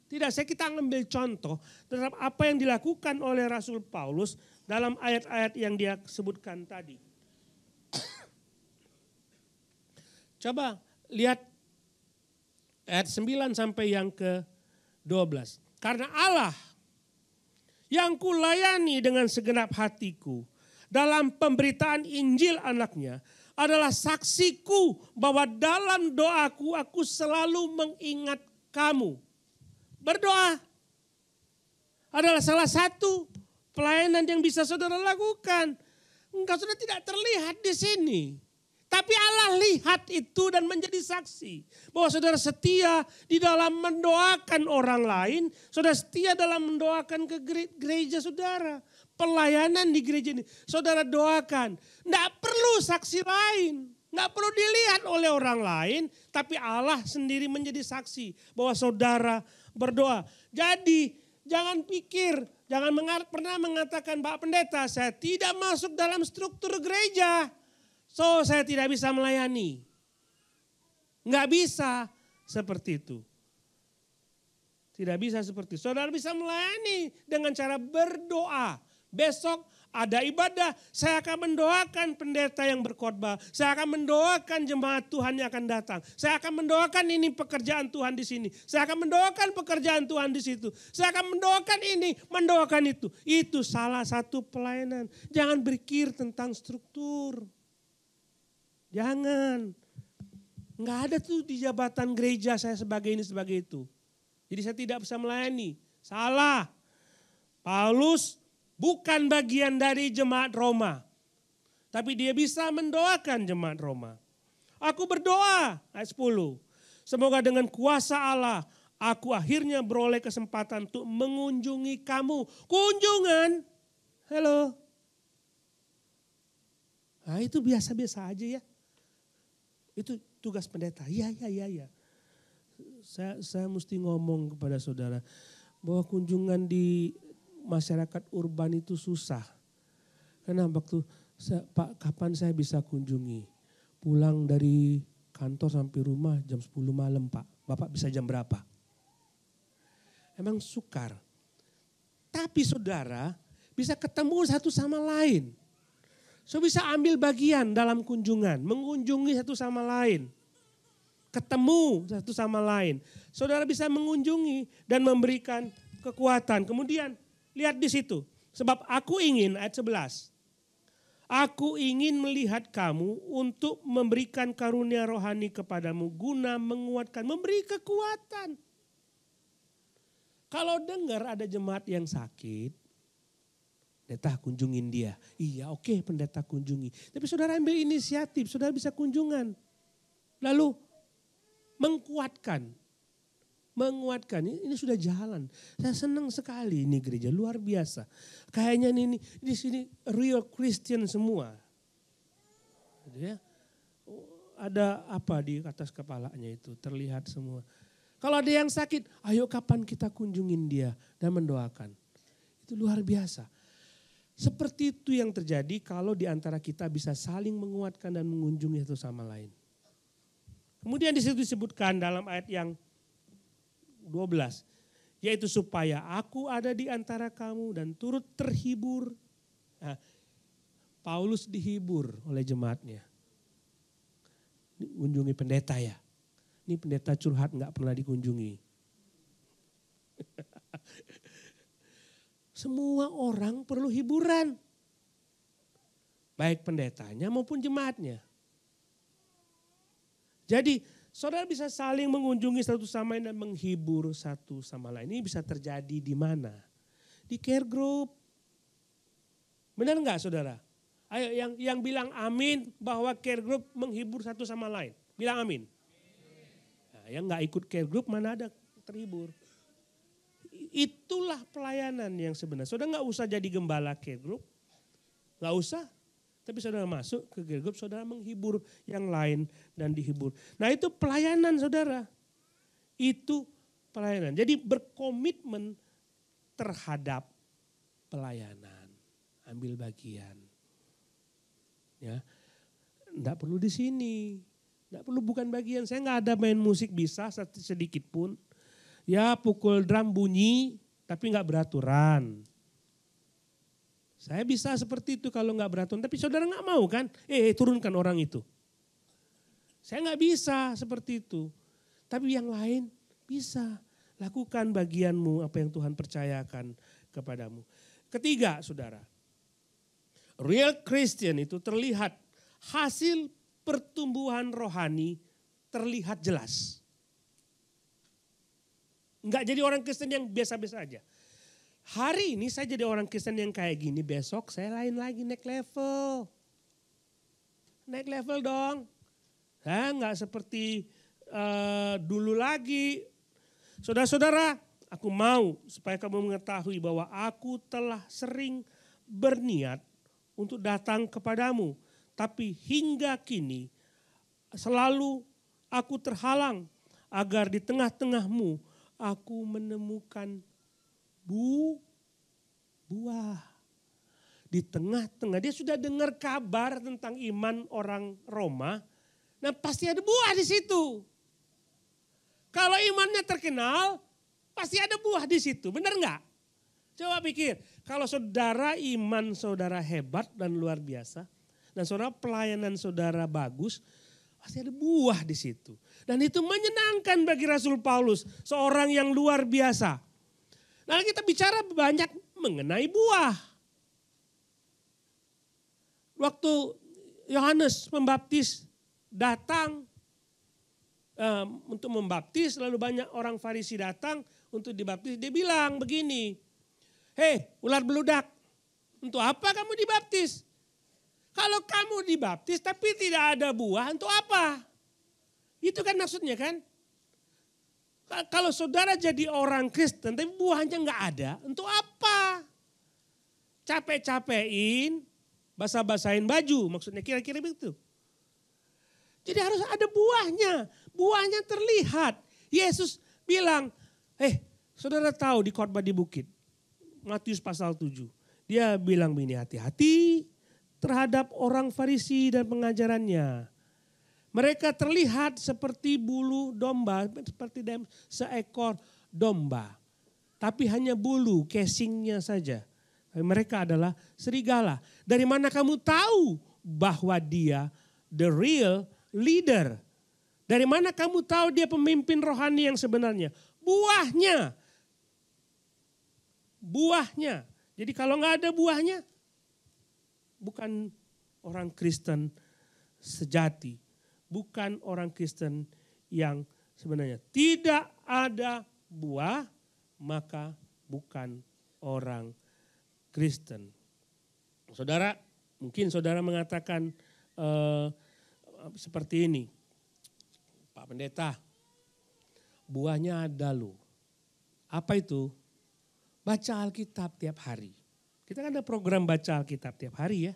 Tidak, kita ambil contoh terhadap apa yang dilakukan oleh Rasul Paulus dalam ayat-ayat yang dia sebutkan tadi. Coba lihat ayat 9 sampai yang ke-12. Karena Allah yang kulayani dengan segenap hatiku dalam pemberitaan Injil anaknya adalah saksiku bahwa dalam doaku aku selalu mengingat kamu. Berdoa adalah salah satu pelayanan yang bisa saudara lakukan. Engkau sudah tidak terlihat di sini. Tapi Allah lihat itu dan menjadi saksi. Bahwa saudara setia di dalam mendoakan orang lain. Saudara setia dalam mendoakan ke gereja saudara. Pelayanan di gereja ini. Saudara doakan. Tidak perlu saksi lain. Tidak perlu dilihat oleh orang lain. Tapi Allah sendiri menjadi saksi. Bahwa saudara berdoa. Jadi jangan pikir. Jangan pernah mengatakan Pak Pendeta saya tidak masuk dalam struktur gereja. So saya tidak bisa melayani. Nggak bisa seperti itu. Tidak bisa seperti itu. Saudara bisa melayani dengan cara berdoa. Besok ada ibadah, saya akan mendoakan pendeta yang berkhotbah. Saya akan mendoakan jemaat Tuhan yang akan datang. Saya akan mendoakan ini pekerjaan Tuhan di sini. Saya akan mendoakan pekerjaan Tuhan di situ. Saya akan mendoakan ini, mendoakan itu. Itu salah satu pelayanan. Jangan berpikir tentang struktur. Jangan. Enggak ada tuh di jabatan gereja saya sebagai ini, sebagai itu. Jadi saya tidak bisa melayani. Salah. Paulus bukan bagian dari jemaat Roma. Tapi dia bisa mendoakan jemaat Roma. Aku berdoa, ayat 10. Semoga dengan kuasa Allah, aku akhirnya beroleh kesempatan untuk mengunjungi kamu. Kunjungan. Halo. Nah itu biasa-biasa aja ya. Itu tugas pendeta. Iya. Saya mesti ngomong kepada saudara bahwa kunjungan di masyarakat urban itu susah. Karena waktu Pak kapan saya bisa kunjungi? Pulang dari kantor sampai rumah jam 10 malam Pak. Bapak bisa jam berapa? Emang sukar. Tapi saudara bisa ketemu satu sama lain. So bisa ambil bagian dalam kunjungan, mengunjungi satu sama lain. Ketemu satu sama lain. Saudara bisa mengunjungi dan memberikan kekuatan. Kemudian lihat di situ. Sebab aku ingin, ayat 11. Aku ingin melihat kamu untuk memberikan karunia rohani kepadamu. Guna menguatkan, memberi kekuatan. Kalau dengar ada jemaat yang sakit. Pendeta kunjungin dia. Iya oke, pendeta kunjungi. Tapi saudara ambil inisiatif, saudara bisa kunjungan. Lalu menguatkan. Ini sudah jalan. Saya senang sekali ini gereja, luar biasa. Kayaknya ini di sini real Christian semua. Ya. Ada apa di atas kepalanya itu, terlihat semua. Kalau ada yang sakit, ayo kapan kita kunjungin dia dan mendoakan. Itu luar biasa. Seperti itu yang terjadi kalau di antara kita bisa saling menguatkan dan mengunjungi satu sama lain. Kemudian di situ disebutkan dalam ayat yang 12. Yaitu supaya aku ada di antara kamu dan turut terhibur. Nah, Paulus dihibur oleh jemaatnya. Kunjungi pendeta ya. Ini pendeta curhat gak pernah dikunjungi. Semua orang perlu hiburan. Baik pendetanya maupun jemaatnya. Jadi saudara bisa saling mengunjungi satu sama lain dan menghibur satu sama lain. Ini bisa terjadi di mana? Di care group. Benar enggak saudara? Ayo yang bilang amin bahwa care group menghibur satu sama lain. Bilang amin. Nah, yang enggak ikut care group mana ada terhibur. Itulah pelayanan yang sebenarnya. Saudara enggak usah jadi gembala care group. Enggak usah. Tapi saudara masuk ke care group, saudara menghibur yang lain dan dihibur. Nah itu pelayanan saudara. Itu pelayanan. Jadi berkomitmen terhadap pelayanan. Ambil bagian. Ya, enggak perlu di sini. Enggak perlu bukan bagian. Saya enggak ada main musik bisa sedikit pun. Ya pukul drum bunyi tapi enggak beraturan. Saya bisa seperti itu kalau enggak beraturan. Tapi saudara enggak mau kan? Turunkan orang itu. Saya enggak bisa seperti itu. Tapi yang lain bisa. Lakukan bagianmu apa yang Tuhan percayakan kepadamu. Ketiga saudara. Real Christian itu terlihat hasil pertumbuhan rohani terlihat jelas. Enggak jadi orang Kristen yang biasa-biasa aja. Hari ini saya jadi orang Kristen yang kayak gini, besok saya lain lagi naik level. Naik level dong. Saya enggak seperti dulu lagi. Saudara-saudara, aku mau supaya kamu mengetahui bahwa aku telah sering berniat untuk datang kepadamu. Tapi hingga kini selalu aku terhalang agar di tengah-tengahmu aku menemukan buah. Di tengah-tengah dia sudah dengar kabar tentang iman orang Roma. Nah pasti ada buah di situ. Kalau imannya terkenal pasti ada buah di situ. Benar enggak? Coba pikir. Kalau saudara iman saudara hebat dan luar biasa. Dan saudara pelayanan saudara bagus. Pasti ada buah di situ. Dan itu menyenangkan bagi Rasul Paulus. Seorang yang luar biasa. Nah kita bicara banyak mengenai buah. Waktu Yohanes Pembaptis datang untuk membaptis, lalu banyak orang Farisi datang untuk dibaptis. Dia bilang begini, hei ular beludak, untuk apa kamu dibaptis? Kalau kamu dibaptis tapi tidak ada buah, untuk apa? Itu kan maksudnya kan? Kalau saudara jadi orang Kristen tapi buahnya enggak ada, untuk apa? Capek-capekin, basah-basahin baju, maksudnya kira-kira begitu. Jadi harus ada buahnya, buahnya terlihat. Yesus bilang, saudara tahu di khotbah di bukit, Matius pasal 7. Dia bilang begini, hati-hati terhadap orang Farisi dan pengajarannya. Mereka terlihat seperti bulu domba, seperti seekor domba. Tapi hanya bulu, casingnya saja. Mereka adalah serigala. Dari mana kamu tahu bahwa dia the real leader? Dari mana kamu tahu dia pemimpin rohani yang sebenarnya? Buahnya. Buahnya. Jadi kalau nggak ada buahnya, bukan orang Kristen sejati. Bukan orang Kristen yang sebenarnya. Tidak ada buah, maka bukan orang Kristen. Saudara, mungkin saudara mengatakan seperti ini. Pak Pendeta, buahnya ada loh. Apa itu? Baca Alkitab tiap hari. Kita kan ada program baca Alkitab tiap hari ya.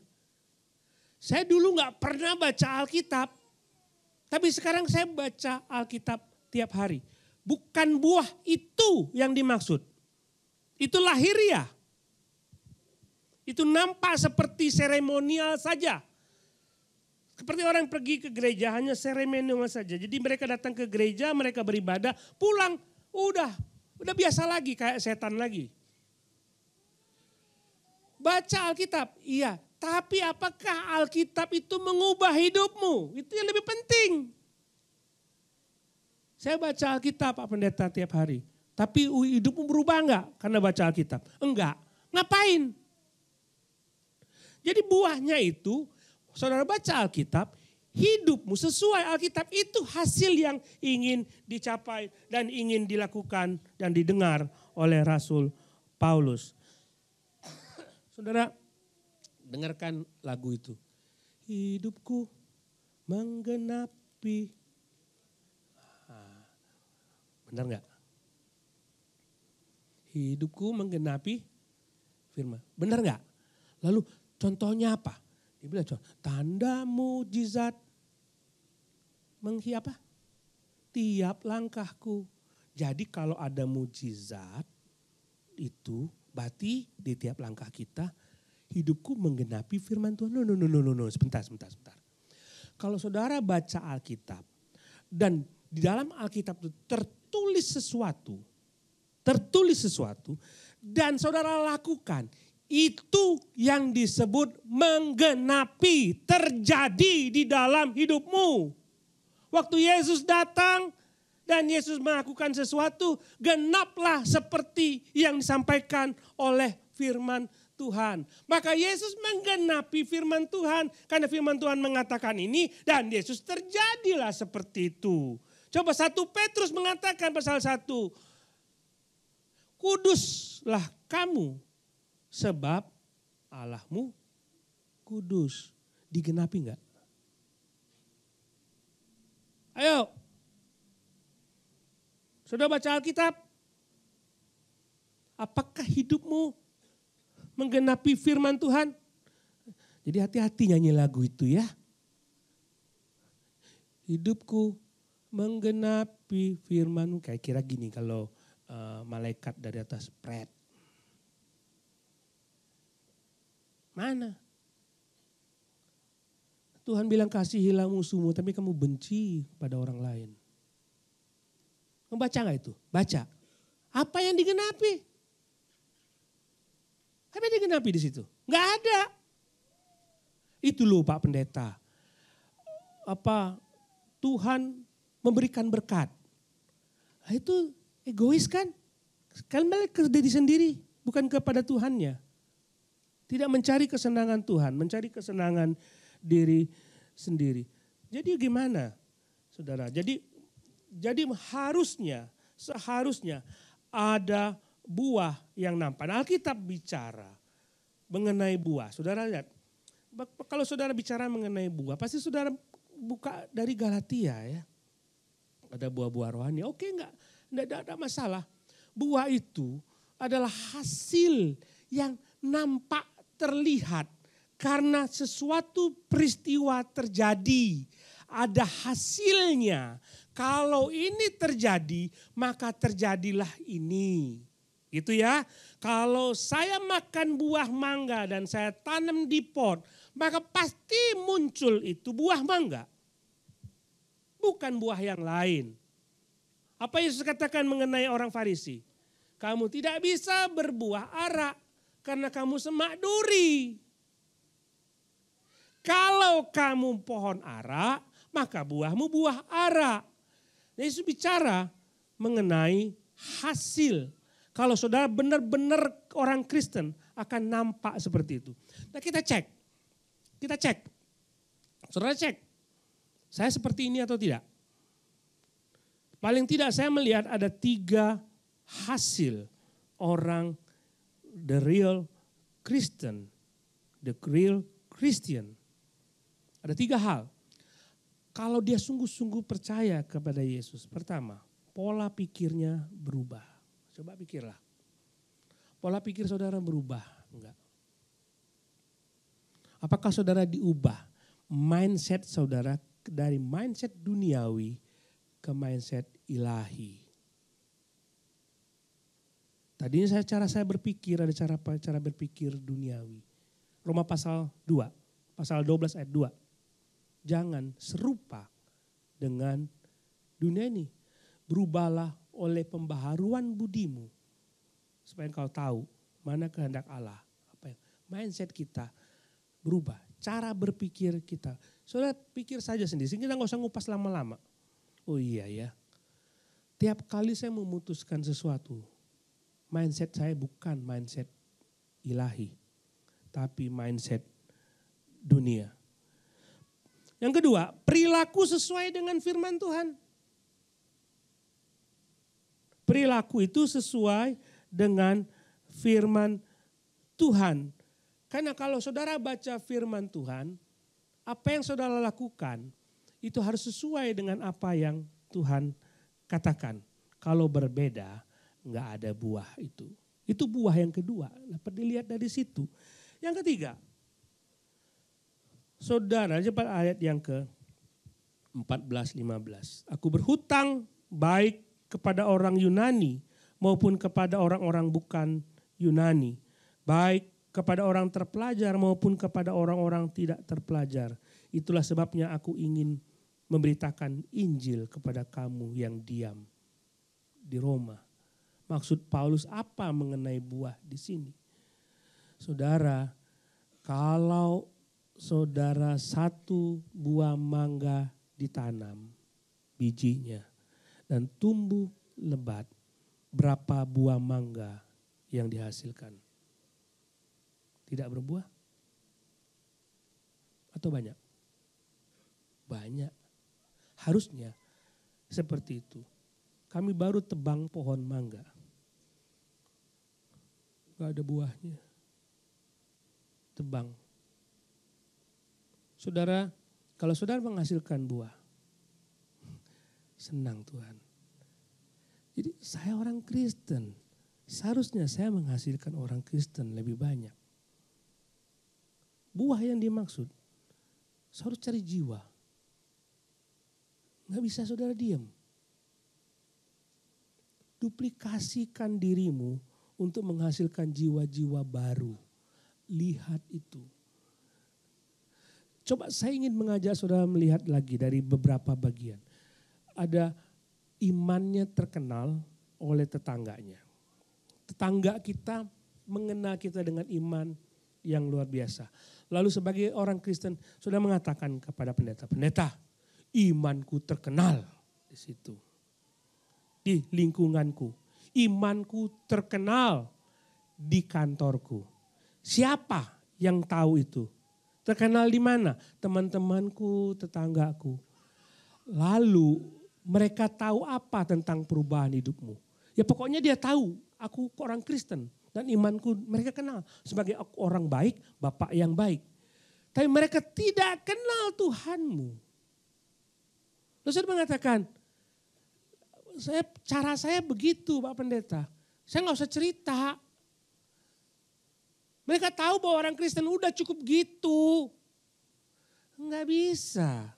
Saya dulu gak pernah baca Alkitab. Tapi sekarang saya baca Alkitab tiap hari. Bukan buah itu yang dimaksud. Itu lahiriah. Itu nampak seperti seremonial saja. Seperti orang pergi ke gereja hanya seremonial saja. Jadi mereka datang ke gereja, mereka beribadah, pulang udah biasa lagi kayak setan lagi. Baca Alkitab, iya. Tapi apakah Alkitab itu mengubah hidupmu? Itu yang lebih penting. Saya baca Alkitab Pak Pendeta tiap hari. Tapi hidupmu berubah enggak karena baca Alkitab? Enggak. Ngapain? Jadi buahnya itu, saudara baca Alkitab, hidupmu sesuai Alkitab itu hasil yang ingin dicapai dan ingin dilakukan dan didengar oleh Rasul Paulus. Saudara, dengarkan lagu itu. Hidupku menggenapi. Benar nggak? Hidupku menggenapi firman. Benar nggak? Lalu contohnya apa? Dia bilang tanda mujizat menghiapa tiap langkahku. Jadi kalau ada mujizat itu berarti di tiap langkah kita hidupku menggenapi firman Tuhan. No. Sebentar. Kalau saudara baca Alkitab dan di dalam Alkitab itu tertulis sesuatu dan saudara lakukan, itu yang disebut menggenapi, terjadi di dalam hidupmu. Waktu Yesus datang dan Yesus melakukan sesuatu, genaplah seperti yang disampaikan oleh firman Tuhan. Maka Yesus menggenapi firman Tuhan karena firman Tuhan mengatakan ini dan Yesus terjadilah seperti itu. Coba 1 Petrus mengatakan pasal 1. Kuduslah kamu sebab Allahmu kudus. Digenapi enggak? Ayo. Sudah baca Alkitab? Apakah hidupmu menggenapi firman Tuhan? Jadi hati-hati nyanyi lagu itu ya. Hidupku menggenapi firman. Kayak kira gini kalau malaikat dari atas pret. Mana? Tuhan bilang kasihilah musuhmu tapi kamu benci pada orang lain. Membaca gak itu? Baca. Apa yang digenapi? Apa yang digenapi di situ? Gak ada. Itu loh Pak Pendeta. Tuhan memberikan berkat. Nah, itu egois kan? Kalian balik ke diri sendiri, bukan kepada Tuhannya. Tidak mencari kesenangan Tuhan, mencari kesenangan diri sendiri. Jadi gimana saudara? Jadi seharusnya ada buah yang nampak. Alkitab bicara mengenai buah. Saudara lihat, kalau saudara bicara mengenai buah, pasti saudara buka dari Galatia ya. Ada buah-buah rohani, oke enggak ada masalah. Buah itu adalah hasil yang nampak terlihat karena sesuatu peristiwa terjadi. Ada hasilnya. Kalau ini terjadi, maka terjadilah ini. Gitu ya. Kalau saya makan buah mangga dan saya tanam di pot, maka pasti muncul itu buah mangga. Bukan buah yang lain. Apa Yesus katakan mengenai orang Farisi? Kamu tidak bisa berbuah ara karena kamu semak duri. Kalau kamu pohon ara, maka buahmu buah ara. Yesus bicara mengenai hasil. Kalau saudara benar-benar orang Kristen akan nampak seperti itu. Nah kita cek. Saudara cek. Saya seperti ini atau tidak? Paling tidak saya melihat ada 3 hasil orang the real Christian. Ada 3 hal. Kalau dia sungguh-sungguh percaya kepada Yesus. Pertama, pola pikirnya berubah. Coba pikirlah. Pola pikir saudara berubah? Enggak. Apakah saudara diubah? Mindset saudara dari mindset duniawi ke mindset ilahi. Tadinya cara saya berpikir ada cara berpikir duniawi. Roma pasal 2, pasal 12 ayat 2. Jangan serupa dengan dunia ini. Berubahlah oleh pembaharuan budimu. Supaya engkau tahu mana kehendak Allah. Mindset kita berubah. Cara berpikir kita. Saudara pikir saja sendiri. Kita gak usah ngupas lama-lama. Oh iya ya. Tiap kali saya memutuskan sesuatu. Mindset saya bukan mindset ilahi. Tapi mindset dunia. Yang kedua, perilaku sesuai dengan firman Tuhan. Perilaku itu sesuai dengan firman Tuhan. Karena kalau saudara baca firman Tuhan, apa yang saudara lakukan itu harus sesuai dengan apa yang Tuhan katakan. Kalau berbeda, nggak ada buah itu. Itu buah yang kedua. Dapat dilihat dari situ. Yang ketiga, saudara, cepat ayat yang ke-14-15. Aku berhutang baik kepada orang Yunani maupun kepada orang-orang bukan Yunani. Baik kepada orang terpelajar maupun kepada orang-orang tidak terpelajar. Itulah sebabnya aku ingin memberitakan Injil kepada kamu yang diam di Roma. Maksud Paulus apa mengenai buah di sini? Saudara, kalau saudara satu buah mangga ditanam bijinya dan tumbuh lebat, berapa buah mangga yang dihasilkan? Tidak berbuah? Atau banyak? Banyak. Harusnya seperti itu. Kami baru tebang pohon mangga. Gak ada buahnya. Tebang. Saudara, kalau saudara menghasilkan buah, senang Tuhan. Jadi saya orang Kristen, seharusnya saya menghasilkan orang Kristen lebih banyak. Buah yang dimaksud, saya harus cari jiwa. Gak bisa saudara diam. Duplikasikan dirimu untuk menghasilkan jiwa-jiwa baru. Lihat itu. Coba saya ingin mengajak saudara melihat lagi dari beberapa bagian. Ada imannya terkenal oleh tetangganya. Tetangga kita mengenal kita dengan iman yang luar biasa. Lalu sebagai orang Kristen, saudara mengatakan kepada pendeta, pendeta, imanku terkenal di situ. Di lingkunganku. Imanku terkenal di kantorku. Siapa yang tahu itu? Terkenal di mana? Teman-temanku, tetanggaku. Lalu mereka tahu apa tentang perubahan hidupmu? Ya pokoknya dia tahu, aku orang Kristen. Dan imanku mereka kenal sebagai orang baik, bapak yang baik. Tapi mereka tidak kenal Tuhanmu. Lalu saya mengatakan, cara saya begitu Pak Pendeta. Saya gak usah cerita. Mereka tahu bahwa orang Kristen udah cukup gitu. Enggak bisa.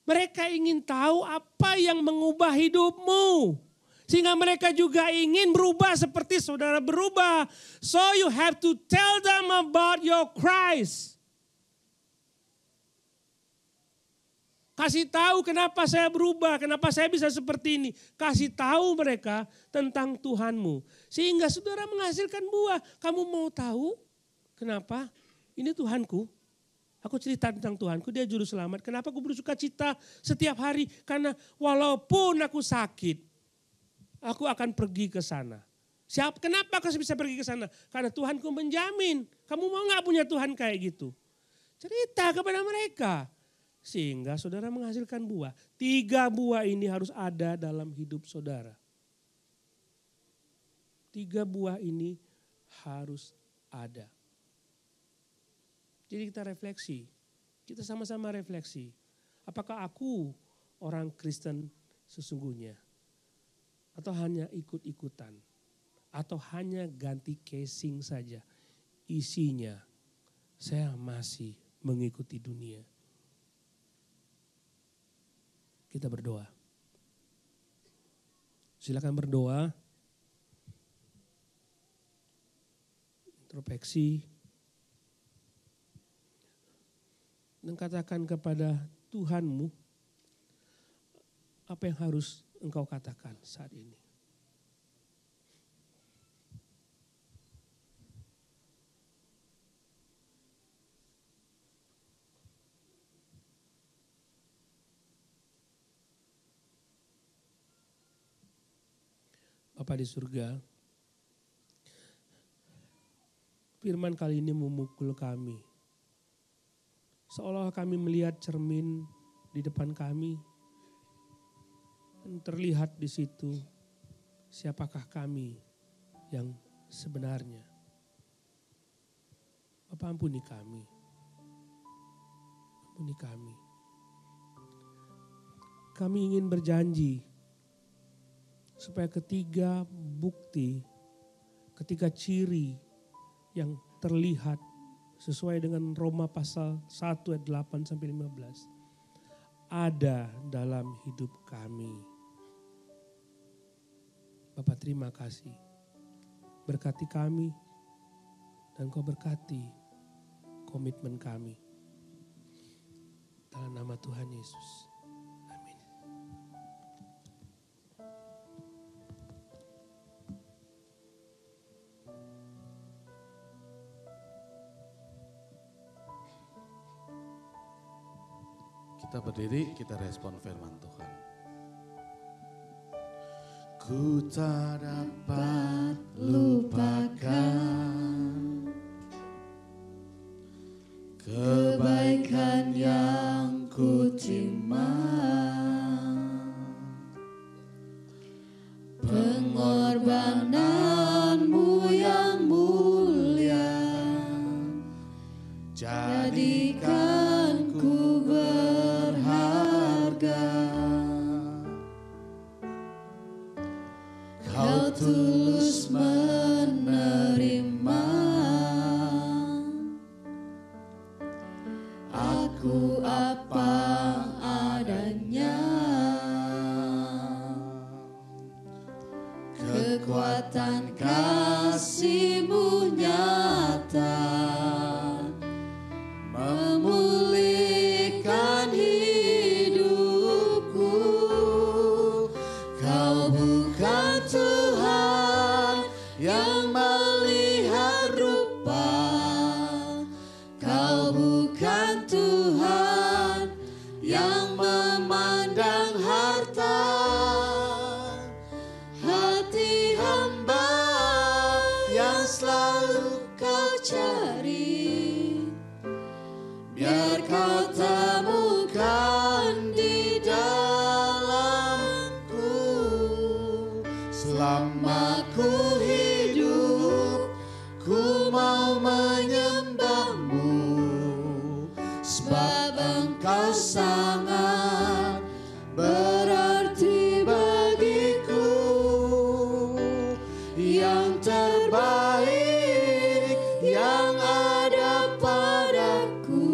Mereka ingin tahu apa yang mengubah hidupmu. Sehingga mereka juga ingin berubah seperti saudara berubah. So you have to tell them about your Christ. Kasih tahu kenapa saya berubah, kenapa saya bisa seperti ini. Kasih tahu mereka tentang Tuhanmu. Sehingga saudara menghasilkan buah. Kamu mau tahu kenapa? Ini Tuhanku. Aku cerita tentang Tuhanku, dia juru selamat. Kenapa aku bersuka cita setiap hari? Karena walaupun aku sakit, aku akan pergi ke sana. Kenapa aku bisa pergi ke sana? Karena Tuhanku menjamin. Kamu mau gak punya Tuhan kayak gitu? Cerita kepada mereka. Sehingga saudara menghasilkan buah. 3 buah ini harus ada dalam hidup saudara. 3 buah ini harus ada. Jadi kita refleksi. Kita sama-sama refleksi. Apakah aku orang Kristen sesungguhnya? Atau hanya ikut-ikutan? Atau hanya ganti casing saja? Isinya, saya masih mengikuti dunia. Kita berdoa. Silakan berdoa. Introspeksi. Dan katakan kepada Tuhanmu apa yang harus engkau katakan saat ini. Bapa di surga, firman kali ini memukul kami. Seolah kami melihat cermin di depan kami. Dan terlihat di situ siapakah kami yang sebenarnya. Bapa, ampuni kami. Ampuni kami. Kami ingin berjanji supaya ketiga bukti, ketiga ciri yang terlihat sesuai dengan Roma pasal 1 ayat 8 sampai 15 ada dalam hidup kami. Bapak, terima kasih. Berkati kami dan Kau berkati komitmen kami. Dalam nama Tuhan Yesus. Amin. Kita berdiri, kita respon firman Tuhan. Ku tak dapat lupakan kebaikan yang ku terima, pengorbananmu yang mulia, jadikan ku berharga. Kau tulus menerima aku apa adanya. Kekuatan kasih-Mu nyata memulihkan hidupku. Kau bukan Tuhan yang melihat rupa, Kau bukan Tuhan yang memandang harta. Hati hamba yang selalu Kau cari, biar Kau temukan di dalamku. Selama ku hidup, ku mau menyembah-Mu, sebab Engkau sangat berarti bagiku. Yang terbaik yang ada padaku,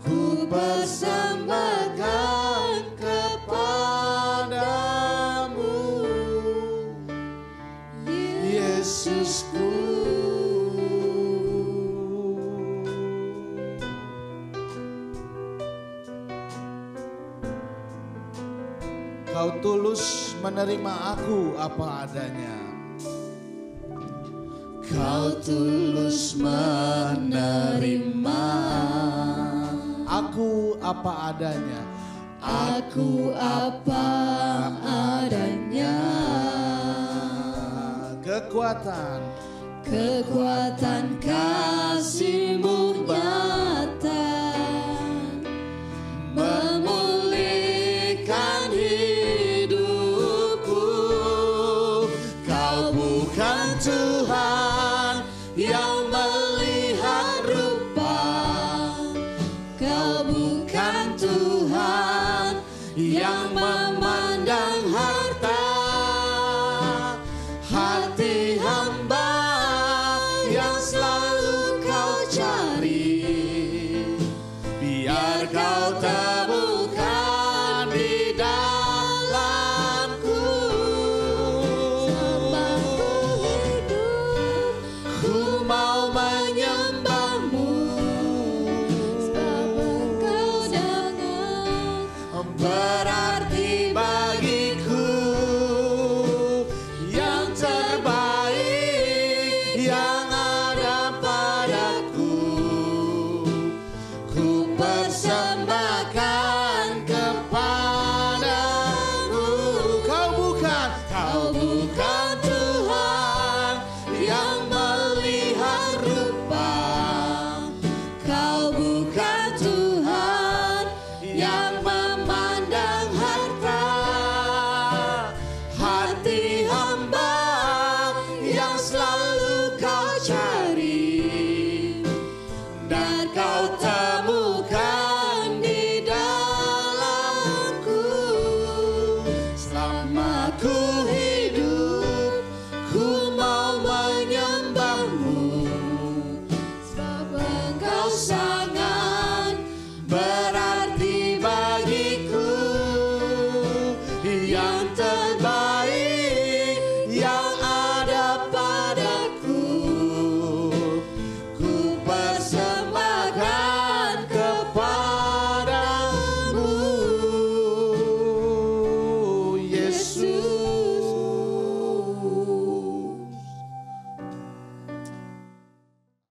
ku persembahkan kepadamu, Yesusku. Kau tulus menerima aku apa adanya. Kau tulus menerima aku apa adanya. Aku apa adanya. Kekuatan kasih-Mu nyata memulihkan hidupku. Kau bukan Tuhan yang melihat rupa, Kau bukan Tuhan yang memandang harta. Hati hamba yang selalu Kau cari, biar Kau temukan di dalamku. Selama ku hidup, ku mau menyembah-Mu, sebab Engkau sangat berarti bagiku. Yang terbaik yang ada padaku, ku persembahkan kepadamu. Kau bukan Tuhan yang melihat rupa, Kau Aku